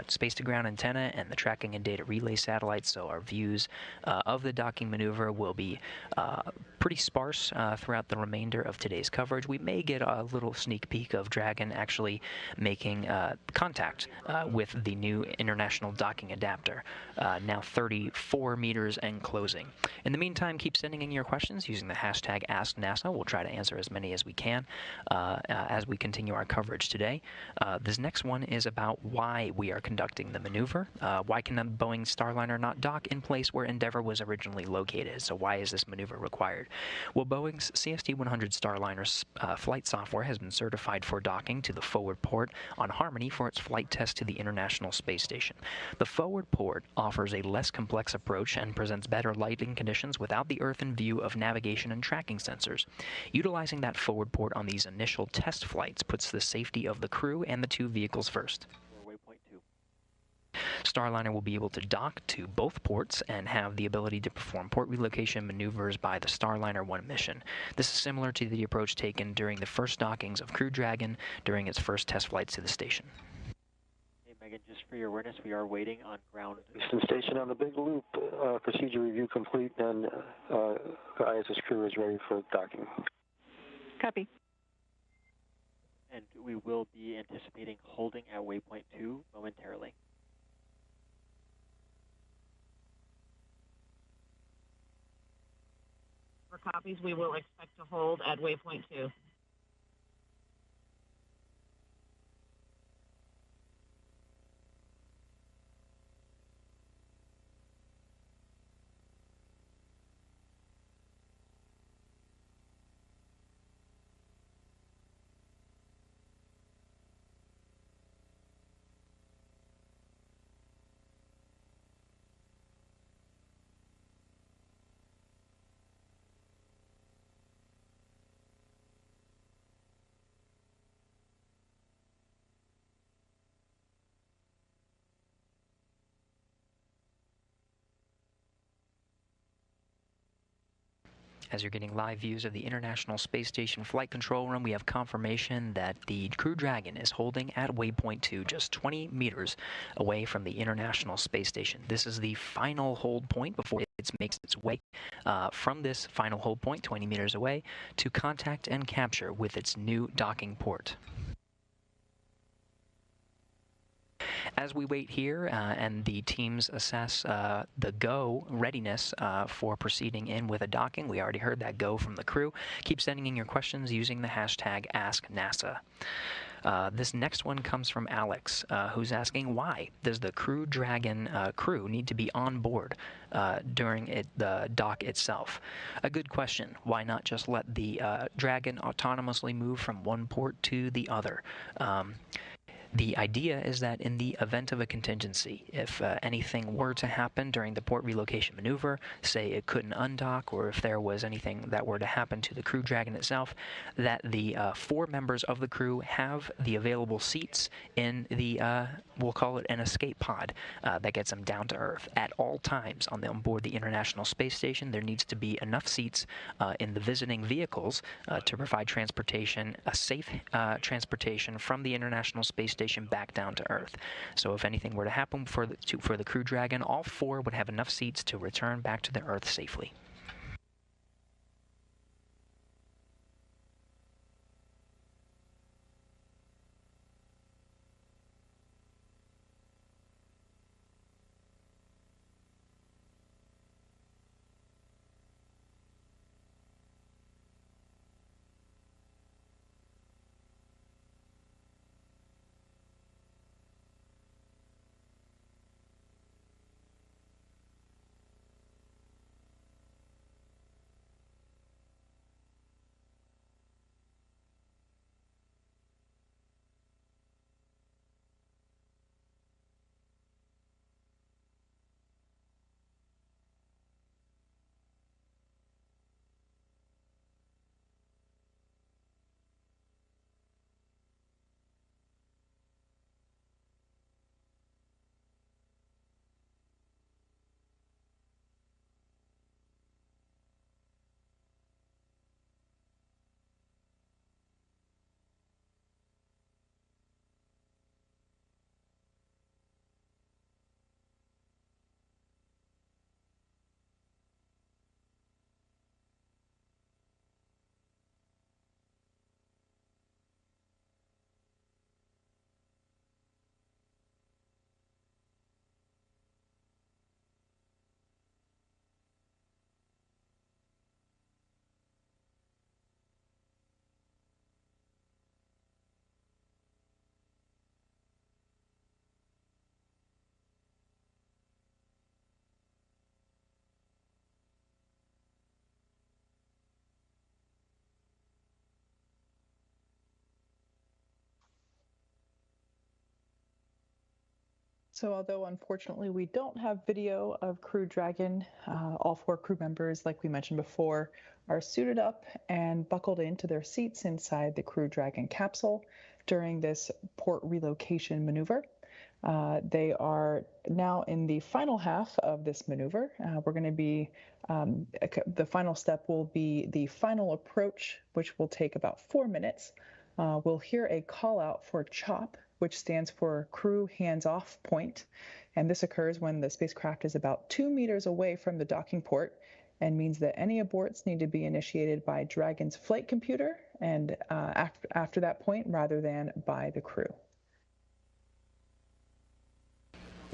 space-to-ground antenna and the tracking and data relay satellites, so our views of the docking maneuver will be pretty sparse throughout the remainder of today's coverage. We may get a little sneak peek of Dragon actually making contact with the new International Docking Adapter, now 34 meters and closing. In the meantime, keep sending in your questions using the hashtag AskNASA. We'll try to answer as many as we can as we continue our coverage today. This next one is about why we are conducting the maneuver. Why can a Boeing Starliner not dock in place where Endeavour was originally located? So why is this maneuver required? Well, Boeing's CST-100 Starliner's flight software has been certified for docking to the forward port on Harmony for its flight test to the International Space Station. The forward port offers a less complex approach and presents better lighting conditions without the Earth in view of navigation and tracking sensors. Utilizing that forward port on these initial test flights puts the safety of the crew and the two vehicles first. Starliner will be able to dock to both ports and have the ability to perform port relocation maneuvers by the Starliner 1 mission. This is similar to the approach taken during the first dockings of Crew Dragon during its first test flights to the station. Hey, Megan, just for your awareness, we are waiting on ground. Houston Station on the big loop, procedure review complete, and the ISS crew is ready for docking. Copy. And we will be anticipating holding at waypoint 2 momentarily. For copies, we will expect to hold at waypoint 2. As you're getting live views of the International Space Station flight control room, we have confirmation that the Crew Dragon is holding at waypoint 2, just 20 meters away from the International Space Station. This is the final hold point before it makes its way from this final hold point, 20 meters away, to contact and capture with its new docking port. As we wait here and the teams assess the go readiness for proceeding in with a docking, we already heard that go from the crew. Keep sending in your questions using the hashtag AskNASA. This next one comes from Alex, who's asking, why does the Crew Dragon crew need to be on board during the dock itself? A good question. Why not just let the Dragon autonomously move from one port to the other? The idea is that in the event of a contingency, if anything were to happen during the port relocation maneuver, say it couldn't undock, or if there was anything that were to happen to the Crew Dragon itself, that the 4 members of the crew have the available seats in the, we'll call it an escape pod, that gets them down to Earth. At all times on board the International Space Station, there needs to be enough seats in the visiting vehicles to provide transportation, a safe transportation from the International Space Station back down to Earth. So if anything were to happen for the Crew Dragon, all 4 would have enough seats to return back to the Earth safely. So although unfortunately we don't have video of Crew Dragon, all 4 crew members, like we mentioned before, are suited up and buckled into their seats inside the Crew Dragon capsule during this port relocation maneuver. They are now in the final half of this maneuver. We're going to be, the final step will be the final approach, which will take about 4 minutes. We'll hear a call out for CHOP, which stands for Crew Hands Off Point. And this occurs when the spacecraft is about 2 meters away from the docking port and means that any aborts need to be initiated by Dragon's flight computer and after that point rather than by the crew.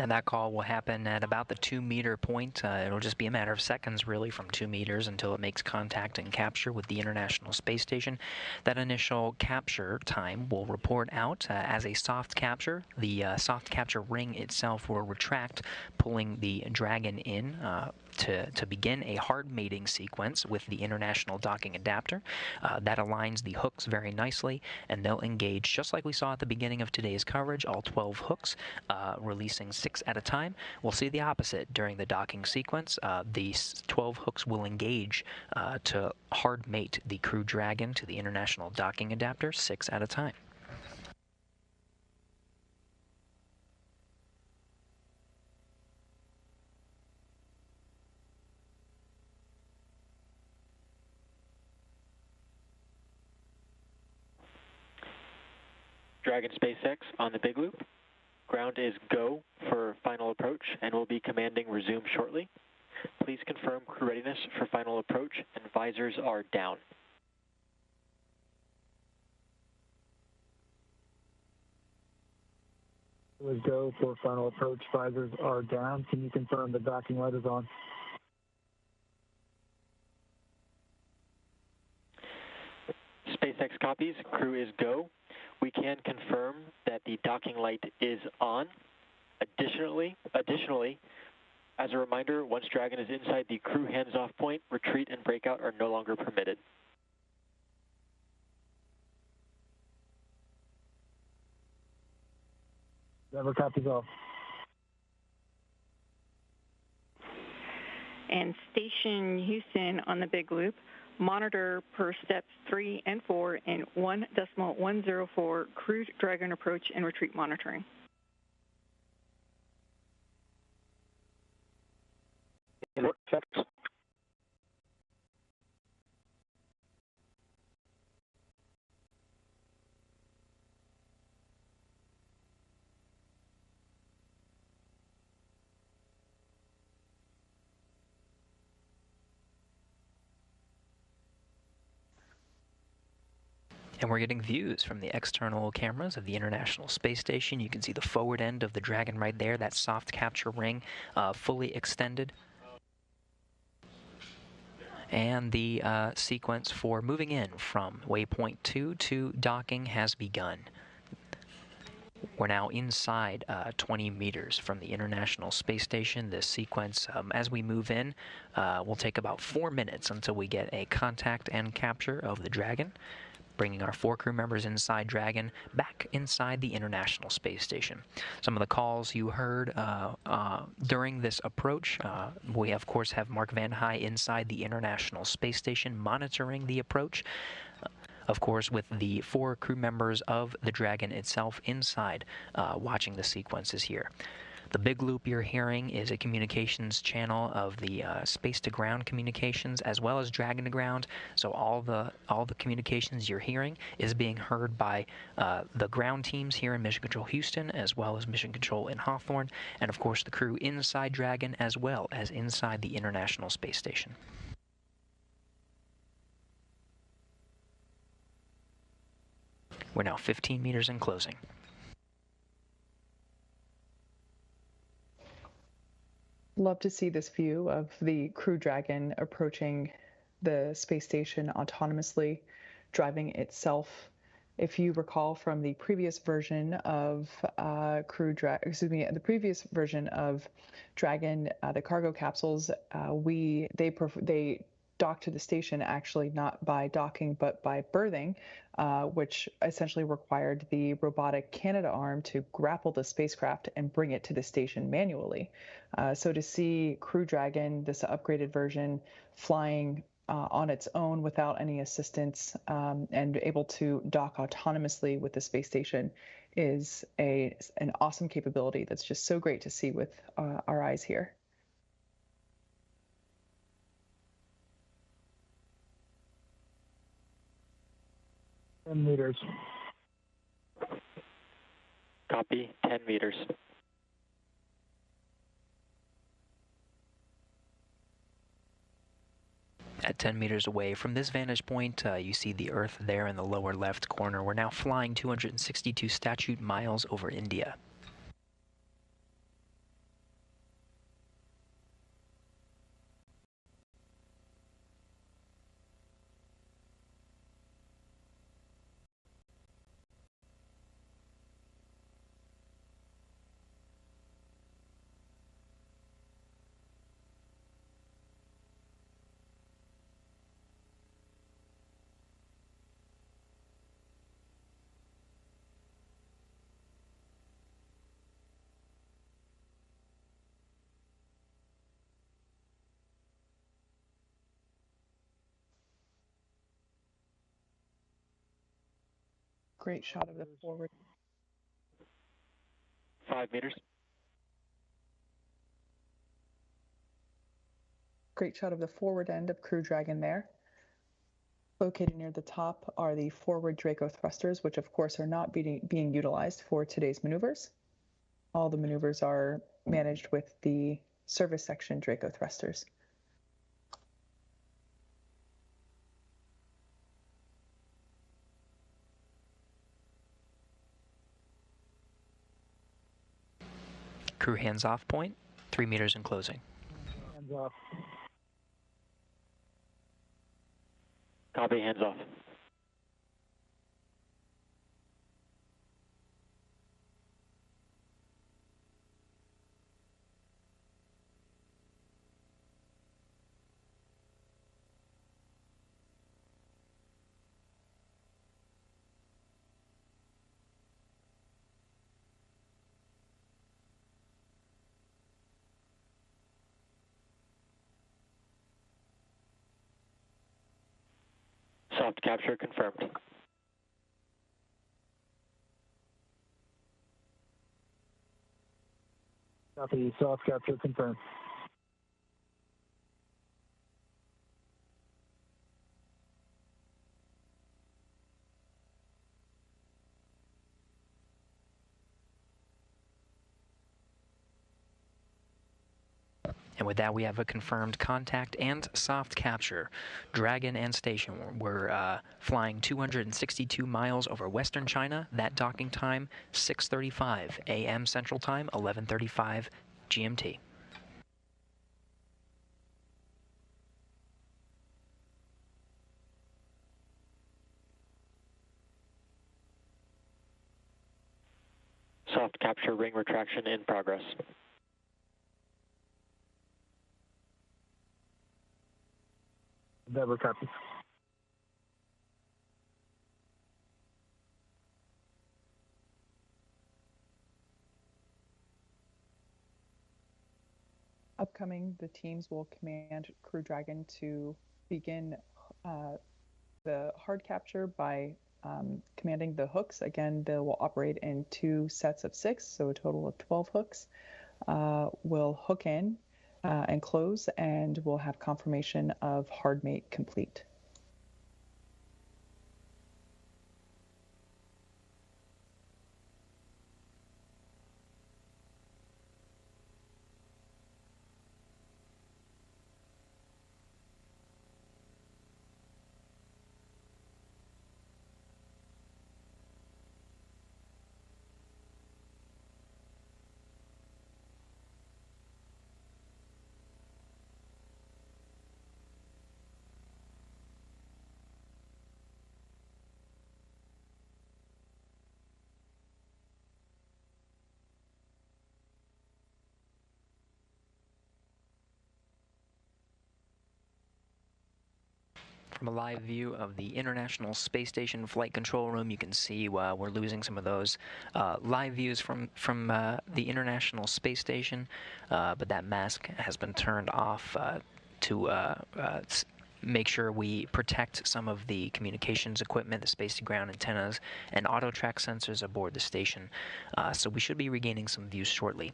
And that call will happen at about the 2-meter point. It'll just be a matter of seconds, really, from 2 meters until it makes contact and capture with the International Space Station. That initial capture time will report out as a soft capture. The soft capture ring itself will retract, pulling the Dragon in to begin a hard mating sequence with the International Docking Adapter. That aligns the hooks very nicely, and they'll engage just like we saw at the beginning of today's coverage, all 12 hooks, releasing 6 at a time. We'll see the opposite during the docking sequence. These 12 hooks will engage to hard mate the Crew Dragon to the International Docking Adapter 6 at a time. Dragon SpaceX on the big loop. Ground is go for final approach and will be commanding resume shortly. Please confirm crew readiness for final approach and visors are down. Let's go for final approach. Visors are down. Can you confirm the docking light is on? SpaceX copies. Crew is go. We can confirm that the docking light is on. Additionally, as a reminder, once Dragon is inside the crew hands-off point, retreat and breakout are no longer permitted. Never copies off. And Station Houston on the big loop. Monitor per steps 3 and 4 in 1.104 Crew Dragon approach and retreat monitoring. And we're getting views from the external cameras of the International Space Station. You can see the forward end of the Dragon right there, that soft capture ring fully extended. And the sequence for moving in from waypoint 2 to docking has begun. We're now inside 20 meters from the International Space Station. This sequence, as we move in, will take about 4 minutes until we get a contact and capture of the Dragon, bringing our 4 crew members inside Dragon back inside the International Space Station. Some of the calls you heard during this approach, we of course have Mark Van High inside the International Space Station monitoring the approach. Of course, with the 4 crew members of the Dragon itself inside watching the sequences here. The big loop you're hearing is a communications channel of the space-to-ground communications as well as Dragon to ground. So all the communications you're hearing is being heard by the ground teams here in Mission Control Houston as well as Mission Control in Hawthorne, and of course the crew inside Dragon as well as inside the International Space Station. We're now 15 meters in closing. Love to see this view of the Crew Dragon approaching the space station autonomously, driving itself. If you recall from the previous version of the previous version of Dragon, the cargo capsules, they dock to the station, actually not by docking, but by berthing, which essentially required the robotic Canadarm to grapple the spacecraft and bring it to the station manually. So to see Crew Dragon, this upgraded version, flying on its own without any assistance and able to dock autonomously with the space station is an awesome capability that's just so great to see with our eyes here. meters. Copy, 10 meters. At 10 meters away from this vantage point, you see the Earth there in the lower left corner. We're now flying 262 statute miles over India. Great shot of the forward. 5 meters. Great shot of the forward end of Crew Dragon there. Located near the top are the forward Draco thrusters, which of course are not being utilized for today's maneuvers. All the maneuvers are managed with the service section Draco thrusters. Crew hands off point, 3 meters and closing. Hands off. Copy, hands off. Soft capture confirmed. Copy, soft capture confirmed. And with that, we have a confirmed contact and soft capture. Dragon and station were flying 262 miles over Western China. That docking time, 6:35 a.m. Central Time, 11:35 GMT. Soft capture ring retraction in progress. Endeavor copy. Upcoming, the teams will command Crew Dragon to begin the hard capture by commanding the hooks. Again, they will operate in 2 sets of 6, so a total of 12 hooks. Will hook in and close, and we'll have confirmation of hard mate complete. From a live view of the International Space Station Flight Control Room, you can see we're losing some of those live views from the International Space Station, but that mask has been turned off to make sure we protect some of the communications equipment, the space-to-ground antennas, and auto-track sensors aboard the station. So we should be regaining some views shortly.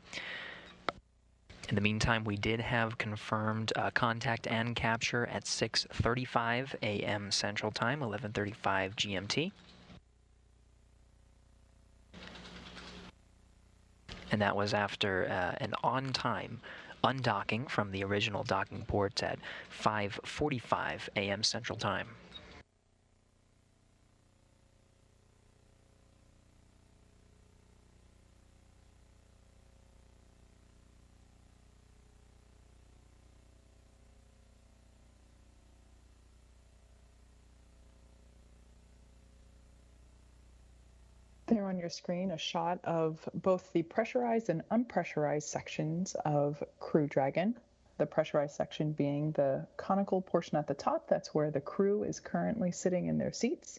In the meantime, we did have confirmed contact and capture at 6:35 a.m. Central Time, 11:35 GMT. And that was after an on-time undocking from the original docking ports at 5:45 a.m. Central Time. There on your screen, a shot of both the pressurized and unpressurized sections of Crew Dragon. The pressurized section being the conical portion at the top. That's where the crew is currently sitting in their seats.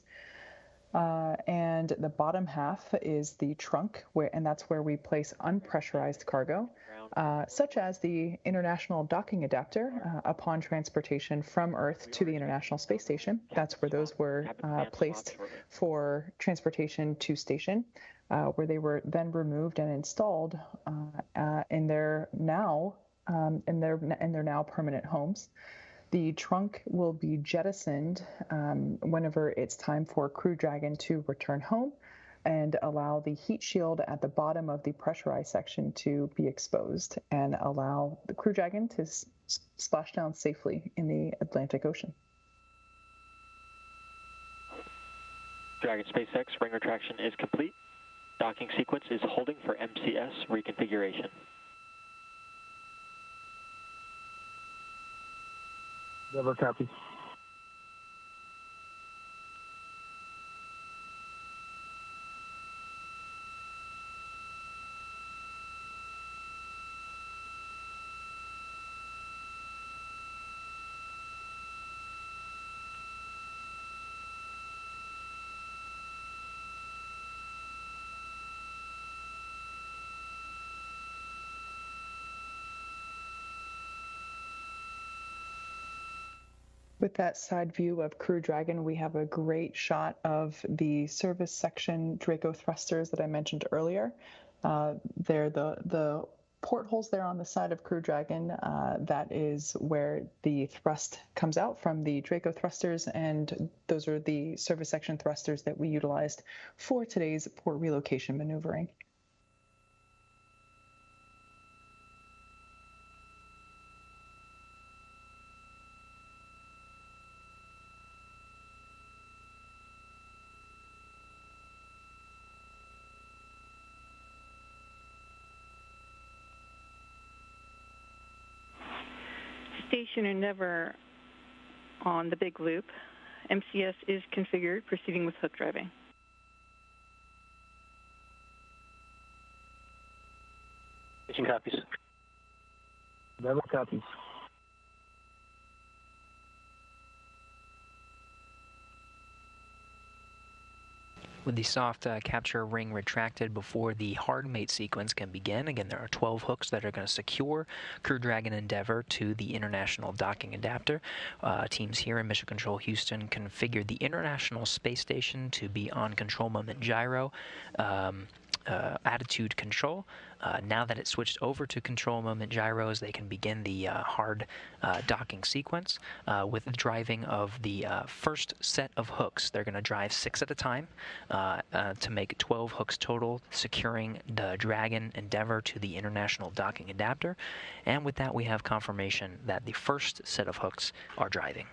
And the bottom half is the trunk, and that's where we place unpressurized cargo, such as the International Docking Adapter upon transportation from Earth to the International Space Station. That's where those were placed for transportation to station, where they were then removed and installed in their now permanent homes. The trunk will be jettisoned whenever it's time for Crew Dragon to return home and allow the heat shield at the bottom of the pressurized section to be exposed and allow the Crew Dragon to splash down safely in the Atlantic Ocean. Dragon SpaceX ring retraction is complete. Docking sequence is holding for MCS reconfiguration. Never copy. With that side view of Crew Dragon, we have a great shot of the service section Draco thrusters that I mentioned earlier. They're the portholes there on the side of Crew Dragon. That is where the thrust comes out from the Draco thrusters, and those are the service section thrusters that we utilized for today's port relocation maneuvering. Station Endeavour on the big loop. MCS is configured, proceeding with hook driving. Station copies. Never copies. With the soft capture ring retracted before the hard mate sequence can begin, again, there are 12 hooks that are going to secure Crew Dragon Endeavour to the International Docking Adapter. Teams here in Mission Control Houston configured the International Space Station to be on control moment gyro. Attitude control. Now that it's switched over to control moment gyros, they can begin the hard docking sequence with the driving of the first set of hooks. They're going to drive 6 at a time to make 12 hooks total, securing the Dragon Endeavour to the International Docking Adapter. And with that, we have confirmation that the first set of hooks are driving.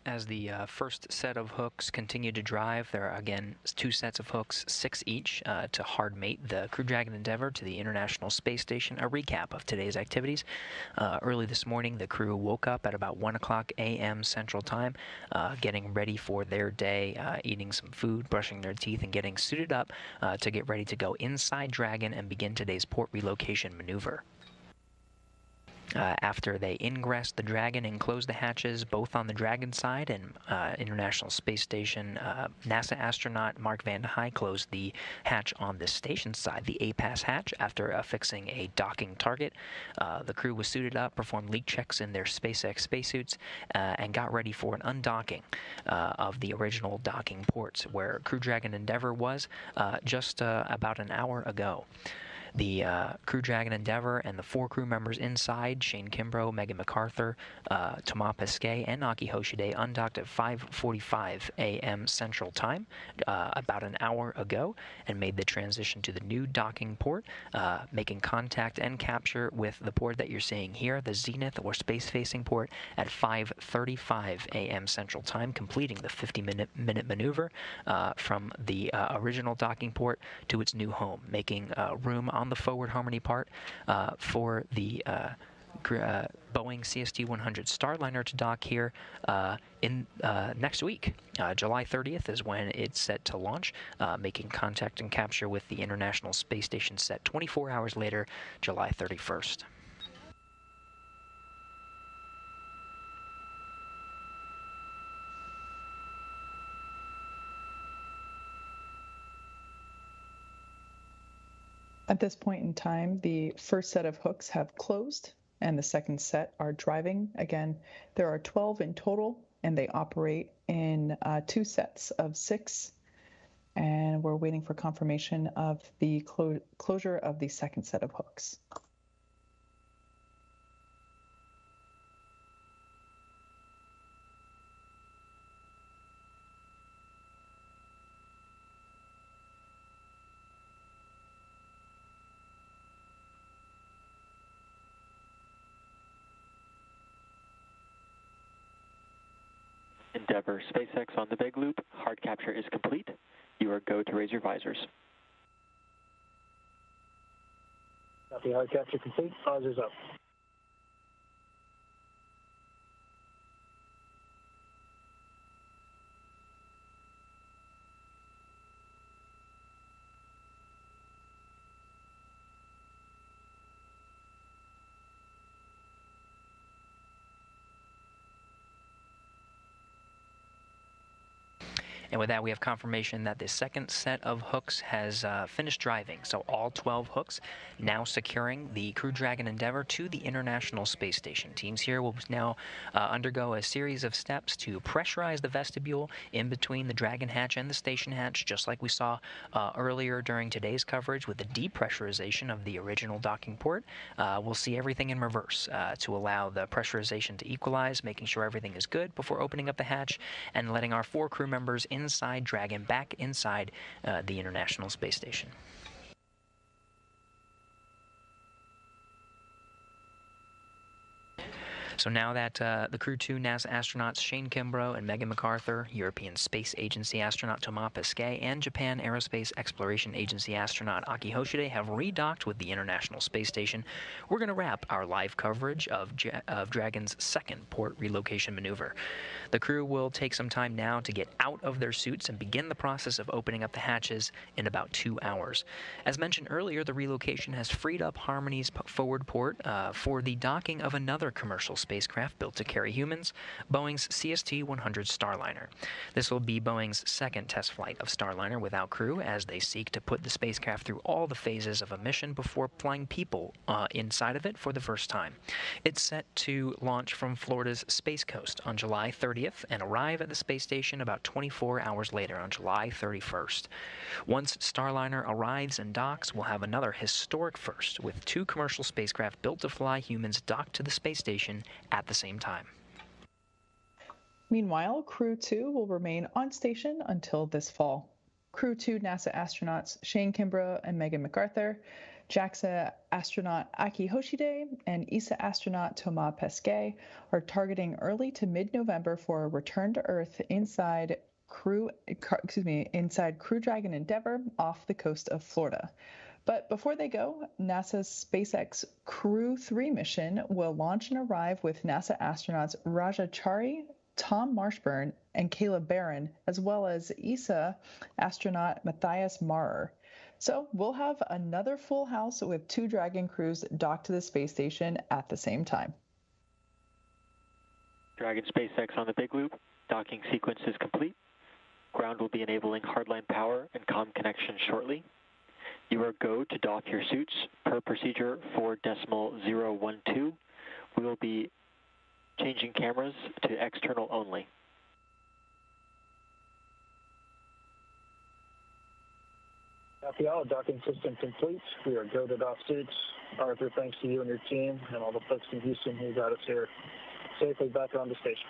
As the first set of hooks continue to drive, there are again 2 sets of hooks, 6 each, to hard mate the Crew Dragon Endeavour to the International Space Station. A recap of today's activities. Early this morning, the crew woke up at about 1 o'clock a.m. Central Time, getting ready for their day, eating some food, brushing their teeth, and getting suited up to get ready to go inside Dragon and begin today's port relocation maneuver. After they ingressed the Dragon and closed the hatches both on the Dragon side and International Space Station, NASA astronaut Mark Vande Hei closed the hatch on the station side, the A-Pass hatch, after affixing a docking target. The crew was suited up, performed leak checks in their SpaceX spacesuits, and got ready for an undocking of the original docking ports, where Crew Dragon Endeavour was just about an hour ago. The Crew Dragon Endeavour and the 4 crew members inside, Shane Kimbrough, Megan MacArthur, Thomas Pesquet, and Aki Hoshide, undocked at 5:45 a.m. Central Time about an hour ago and made the transition to the new docking port, making contact and capture with the port that you're seeing here, the Zenith or space-facing port, at 5:35 a.m. Central Time, completing the 50-minute maneuver from the original docking port to its new home, making room on the forward harmony part for the Boeing CST-100 Starliner to dock here in next week. July 30th is when it's set to launch, making contact and capture with the International Space Station set 24 hours later, July 31st. At this point in time, the first set of hooks have closed and the second set are driving. Again, there are 12 in total and they operate in 2 sets of 6. And we're waiting for confirmation of the closure of the second set of hooks. Endeavour SpaceX on the big loop. Hard capture is complete. You are go to raise your visors. Copy, hard capture complete. Visors up. And with that, we have confirmation that the second set of hooks has finished driving. So all 12 hooks now securing the Crew Dragon Endeavour to the International Space Station. Teams here will now undergo a series of steps to pressurize the vestibule in between the Dragon hatch and the station hatch, just like we saw earlier during today's coverage with the depressurization of the original docking port. We'll see everything in reverse to allow the pressurization to equalize, making sure everything is good before opening up the hatch and letting our 4 crew members inside Dragon back inside the International Space Station. So now that the Crew 2 NASA astronauts Shane Kimbrough and Megan MacArthur, European Space Agency astronaut Thomas Pesquet, and Japan Aerospace Exploration Agency astronaut Aki Hoshide have redocked with the International Space Station, we're going to wrap our live coverage of Dragon's second port relocation maneuver. The crew will take some time now to get out of their suits and begin the process of opening up the hatches in about 2 hours. As mentioned earlier, the relocation has freed up Harmony's forward port for the docking of another commercial spacecraft built to carry humans, Boeing's CST-100 Starliner. This will be Boeing's second test flight of Starliner without crew, as they seek to put the spacecraft through all the phases of a mission before flying people inside of it for the first time. It's set to launch from Florida's Space Coast on July 30th and arrive at the space station about 24 hours later on July 31st. Once Starliner arrives and docks, we'll have another historic first, with 2 commercial spacecraft built to fly humans docked to the space station at the same time. Meanwhile, Crew 2 will remain on station until this fall. Crew 2 NASA astronauts Shane Kimbrough and Megan MacArthur JAXA astronaut Aki Hoshide and ESA astronaut Thomas Pesquet are targeting early to mid-November for a return to Earth inside Crew Dragon Endeavour off the coast of Florida. But before they go, NASA's SpaceX Crew 3 mission will launch and arrive with NASA astronauts Raja Chari, Tom Marshburn, and Caleb Barron, as well as ESA astronaut Matthias Maurer. So we'll have another full house with 2 Dragon crews docked to the space station at the same time. Dragon SpaceX on the big loop. Docking sequence is complete. Ground will be enabling hardline power and comm connection shortly. You are go to dock your suits per procedure 4.012. We will be changing cameras to external only. Copy all, docking system complete. We are go to dock suits. Arthur, thanks to you and your team and all the folks in Houston who got us here safely back on the station.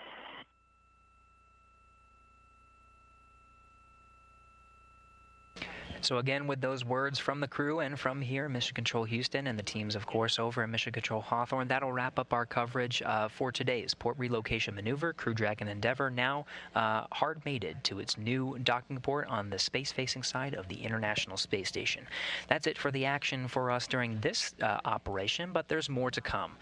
So again, with those words from the crew and from here, Mission Control Houston and the teams, of course, over at Mission Control Hawthorne, that'll wrap up our coverage for today's port relocation maneuver. Crew Dragon Endeavour now hard mated to its new docking port on the space-facing side of the International Space Station. That's it for the action for us during this operation, but there's more to come.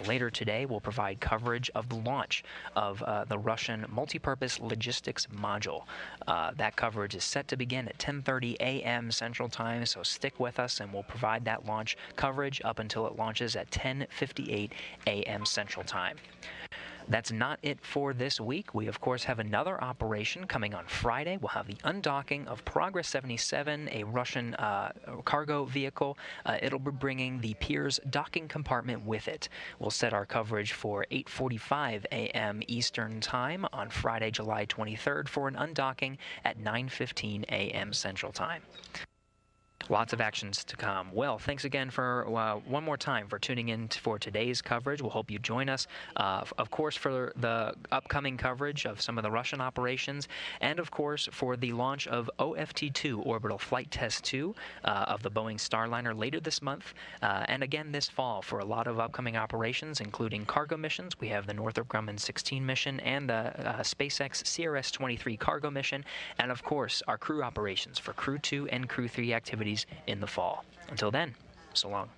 Later today, we'll provide coverage of the launch of the Russian multipurpose logistics module. That coverage is set to begin at 10:30 a.m. Central Time, so stick with us and we'll provide that launch coverage up until it launches at 10:58 a.m. Central Time. That's not it for this week. We, of course, have another operation coming on Friday. We'll have the undocking of Progress 77, a Russian cargo vehicle. It'll be bringing the Pirs docking compartment with it. We'll set our coverage for 8:45 a.m. Eastern Time on Friday, July 23rd for an undocking at 9:15 a.m. Central Time. Lots of actions to come. Well, thanks again for one more time for tuning in for today's coverage. We'll hope you join us, of course, for the upcoming coverage of some of the Russian operations, and of course for the launch of OFT-2, Orbital Flight Test 2, of the Boeing Starliner later this month, and again this fall for a lot of upcoming operations, including cargo missions. We have the Northrop Grumman 16 mission and the SpaceX CRS-23 cargo mission, and of course our crew operations for Crew 2 and Crew 3 activities in the fall. Until then, so long.